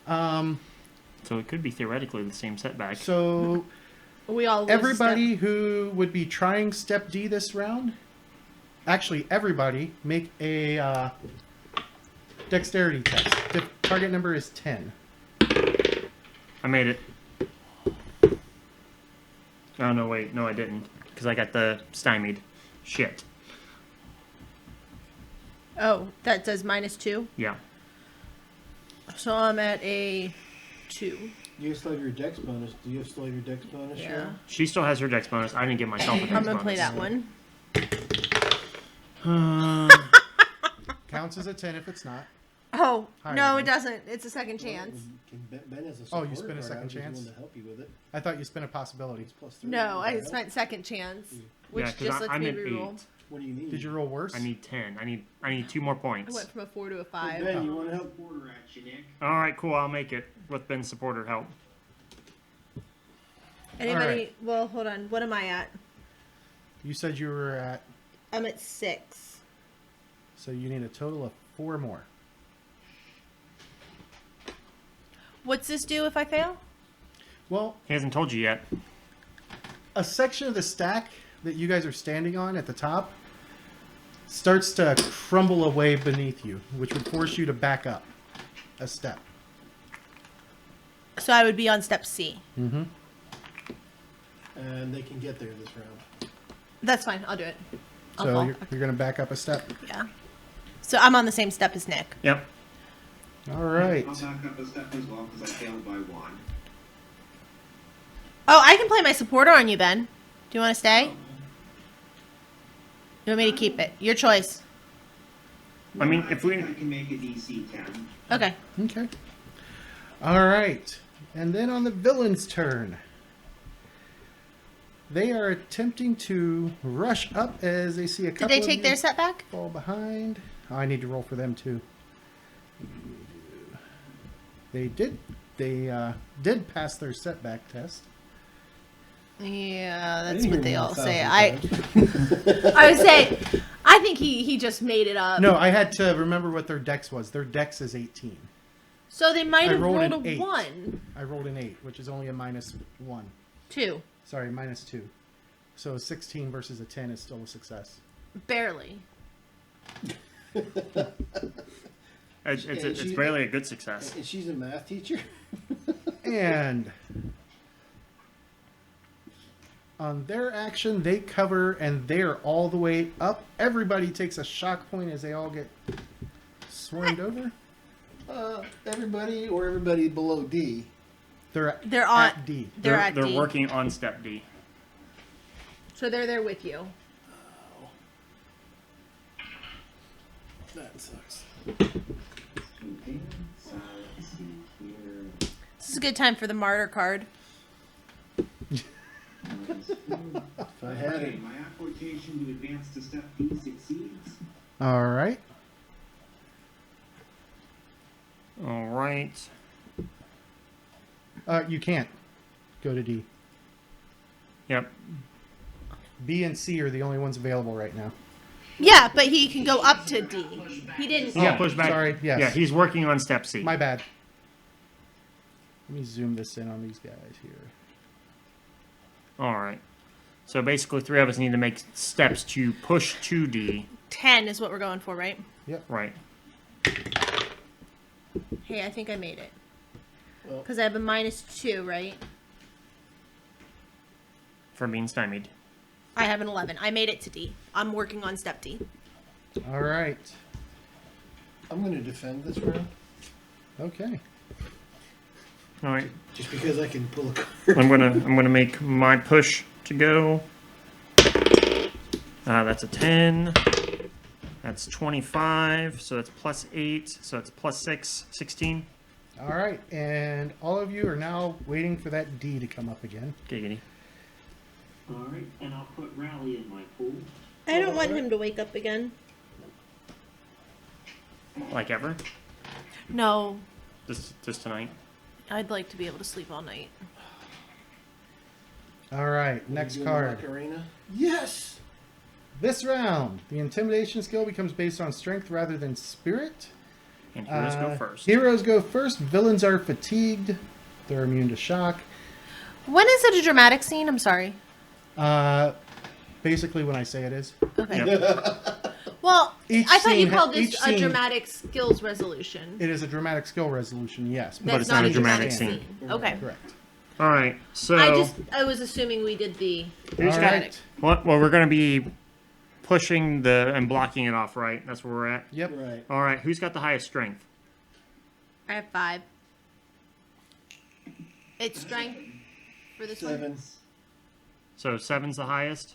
So it could be theoretically the same setback. So we all. Lose everybody who would be trying step D this round, actually everybody, make a dexterity test. The target number is 10. I made it. Oh, no, wait. No, I didn't. Because I got the stymied. Shit. Oh, that does -2. Yeah. So I'm at a 2. You still have your dex bonus. Do you still have your dex bonus? Yeah. Sharon? She still has her dex bonus. I didn't give myself a dex I'm bonus. gonna play that one. Counts as a 10 if it's not. Oh Higher no, than. it doesn't. It's a second chance. Ben has a Oh, you supporter spin a card. second I was just chance? wanted to help you with it. I thought you spent a possibility. It's +3. No, I Help? spent second chance, which Yeah, 'cause just lets I'm me at reroll. 8. What do you need? Did you roll worse? I need 10. I need 2 more I points. went from a 4 to a Hey, 5. Ben, you want to help? Quarter action, Nick. All right, cool. I'll make it with Ben's supporter help. Anybody? Alright. Well, hold on. What am I at? You said you were at, I'm at 6. so you need a total of 4 more. What's this do if I fail? Well, He hasn't told you yet. a section of the stack that you guys are standing on at the top starts to crumble away beneath you, which would force you to back up a step. So I would be on step C. Mm-hmm. And they can get there this round. That's fine. I'll do it. I'll So fall. you're going to back up a step. Yeah. So I'm on the same step as Nick. Yep. All right. I'll back up a step as well because I failed by 1. Oh, I can play my supporter on you, Ben. Do you want to stay? You want me to keep it? Your choice. I mean, if we... think I can make a DC 10. Okay. Okay. All right. And then on the villain's turn, they are attempting to rush up as they see a Did couple they of take you their setback? fall behind. Oh, I need to roll for them too. They did. They did pass their setback test. Yeah, I that's didn't what they hear all them say. 1,000 times. I would say, I think he just made it up. No, I had to remember what their dex was. Their dex is 18. So they might I have rolled rolled an a 8. 1. I rolled an 8, which is only a -1. 2. Sorry, -2. So 16 versus a 10 is still a success. Barely. It's barely a good success. And she's a math teacher. And on their action, they cover and they're all the way up. Everybody takes a shock point as they all get swarmed over. Everybody or everybody below D. They're on at D. They're at D. working on step D. So they're there with you. That sucks. Okay, so let's see here. This is a good time for the martyr card. If I had Okay, it. my application to advance to step B succeeds. All right. All right. You can't go to D. Yep. B and C are the only ones available right now. Yeah, but he can go up to D. He didn't. Yeah, push back. Sorry, yes. Yeah, he's working on step C. My bad. Let me zoom this in on these guys here. All right. So basically, three of us need to make steps to push to D. 10 is what we're going for, right? Right. Hey, I think I made it. Well- Because I have a -2, right? For being stymied. I have an 11. I made it to D. I'm working on step D. All right. I'm going to defend this round. Okay. All right. Just because I can pull a card. I'm gonna make my push to go. That's a 10. That's 25. So that's plus 8. So that's plus 6. 16. All right. And all of you are now waiting for that D to come up again. Giggity. Alright, and I'll put Rally in my pool. I don't want him to wake up again. Like ever. No, Just tonight. I'd like to be able to sleep all night. All right. Next Doing card. Macarena? Yes! This round, the intimidation skill becomes based on strength rather than spirit. And heroes go first. Heroes go first. Villains are fatigued. They're immune to shock. When is it a dramatic scene? I'm sorry. Basically, when I say it is. Okay. Yep. Well, Each I thought you scene- called each this a scene- dramatic skills resolution. It is a dramatic skill resolution, yes. But it's not a dramatic scene. Okay. Correct. All right. So I was assuming we did the Who's All got- right. well, we're gonna be pushing and blocking it off, right? That's where we're at. Yep. Right. All right. Who's got the highest strength? I have 5. It's strength for this 7. one. So 7's the highest.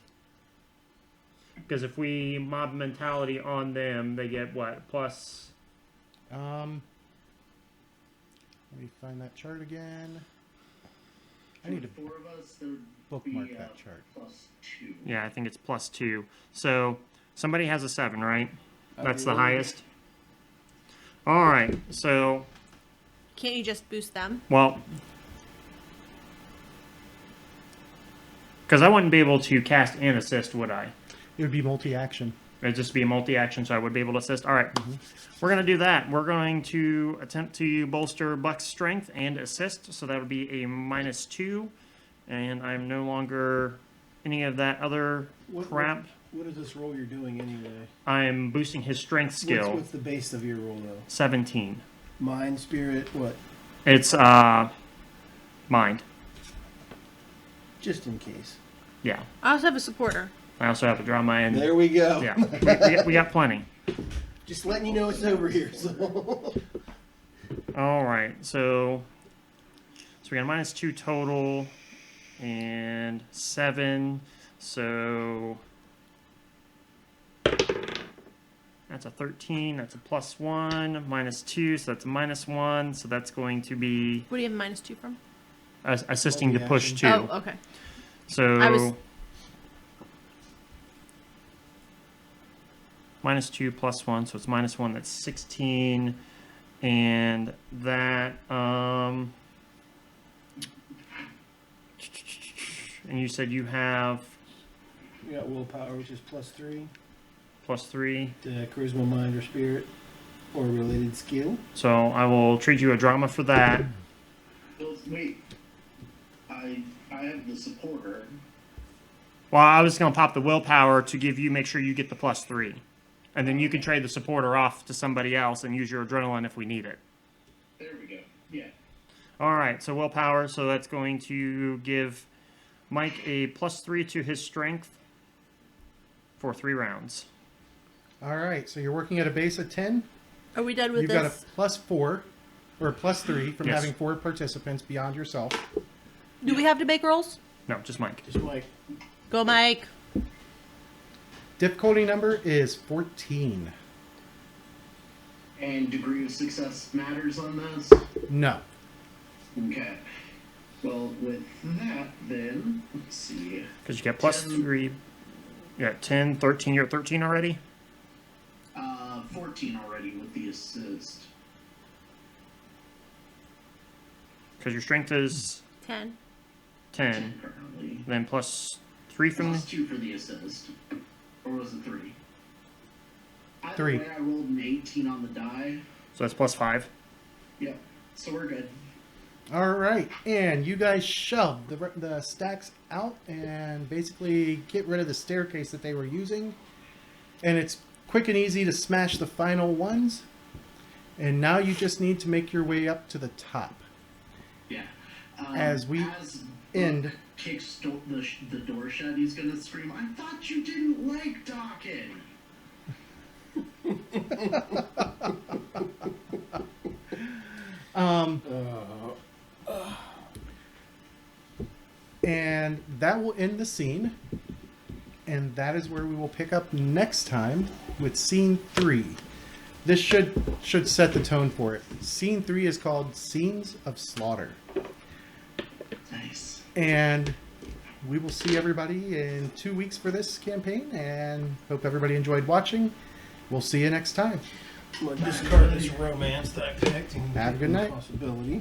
Because if we mob mentality on them, they get what? Plus. Let me find that chart again. I need to Four of us, there would bookmark be, that chart. +2. Yeah, I think it's +2. So somebody has a 7, right? That's the do. highest. All right. So, Can't you just boost them? well, because I wouldn't be able to cast and assist, would I? It would be multi-action. It'd just be a multi-action, so I would be able to assist. All right. We're going to do that. We're going to attempt to bolster Buck's strength and assist, so that would be a -2. And I'm no longer any of that other crap. What is this roll you're doing anyway? I'm boosting his strength skill. What's the base of your roll, though? 17. Mind, spirit, what? It's mind. Just in case. Yeah. I also have a supporter. I also have a drama and There we go. yeah, we got plenty. Just letting you know it's over here. So. All right, so we got a -2 total and 7. So that's a 13. That's a +1 -2. So that's a -1. So that's going to be What do you have -2 from? assisting to push 2. Oh, okay. So I was- -2 +1, so it's -1. That's 16, and that and you said you have You got willpower, which is +3. +3. Charisma, mind, or spirit, or related skill. So I will trade you a drama for that. Well, wait. I have the supporter. Well, I was going to pop the willpower to make sure you get the +3, and then you can trade the supporter off to somebody else and use your adrenaline if we need it. There we go. Yeah. All right, so willpower. So that's going to give Mike a +3 to his strength for 3 rounds. All right, so you're working at a base of 10. Are we done with You've this? got a +4 or a +3 from Yes. having 4 participants beyond yourself. Do we have to make rolls? No, just Mike. Just like Go, Mike. Difficulty number is 14. And degree of success matters on this? No. Okay. Well, with that, then, let's see. Because you get +3. You got 10, 13. You're at 13 already? 14 already with the assist. Because your strength is 10. 10. Currently. Then +3 from Plus 2 for the assist. Or was it 3? Either 3. way, I rolled an 18 on the die. So that's +5. Yep. So we're good. All right, and you guys shove the stacks out and basically get rid of the staircase that they were using. And it's quick and easy to smash the final ones. And now you just need to make your way up to the top. Yeah. As we end- Buck kicks the door shut, he's gonna scream, "I thought you didn't like Dokken!" And that will end the scene. And that is where we will pick up next time with scene 3. This should set the tone for it. Scene 3 is called Scenes of Slaughter. Nice. And we will see everybody in 2 weeks for this campaign, and hope everybody enjoyed watching. We'll see you next time. I'm gonna discard this romance that I picked. And Have a good night. Possibility.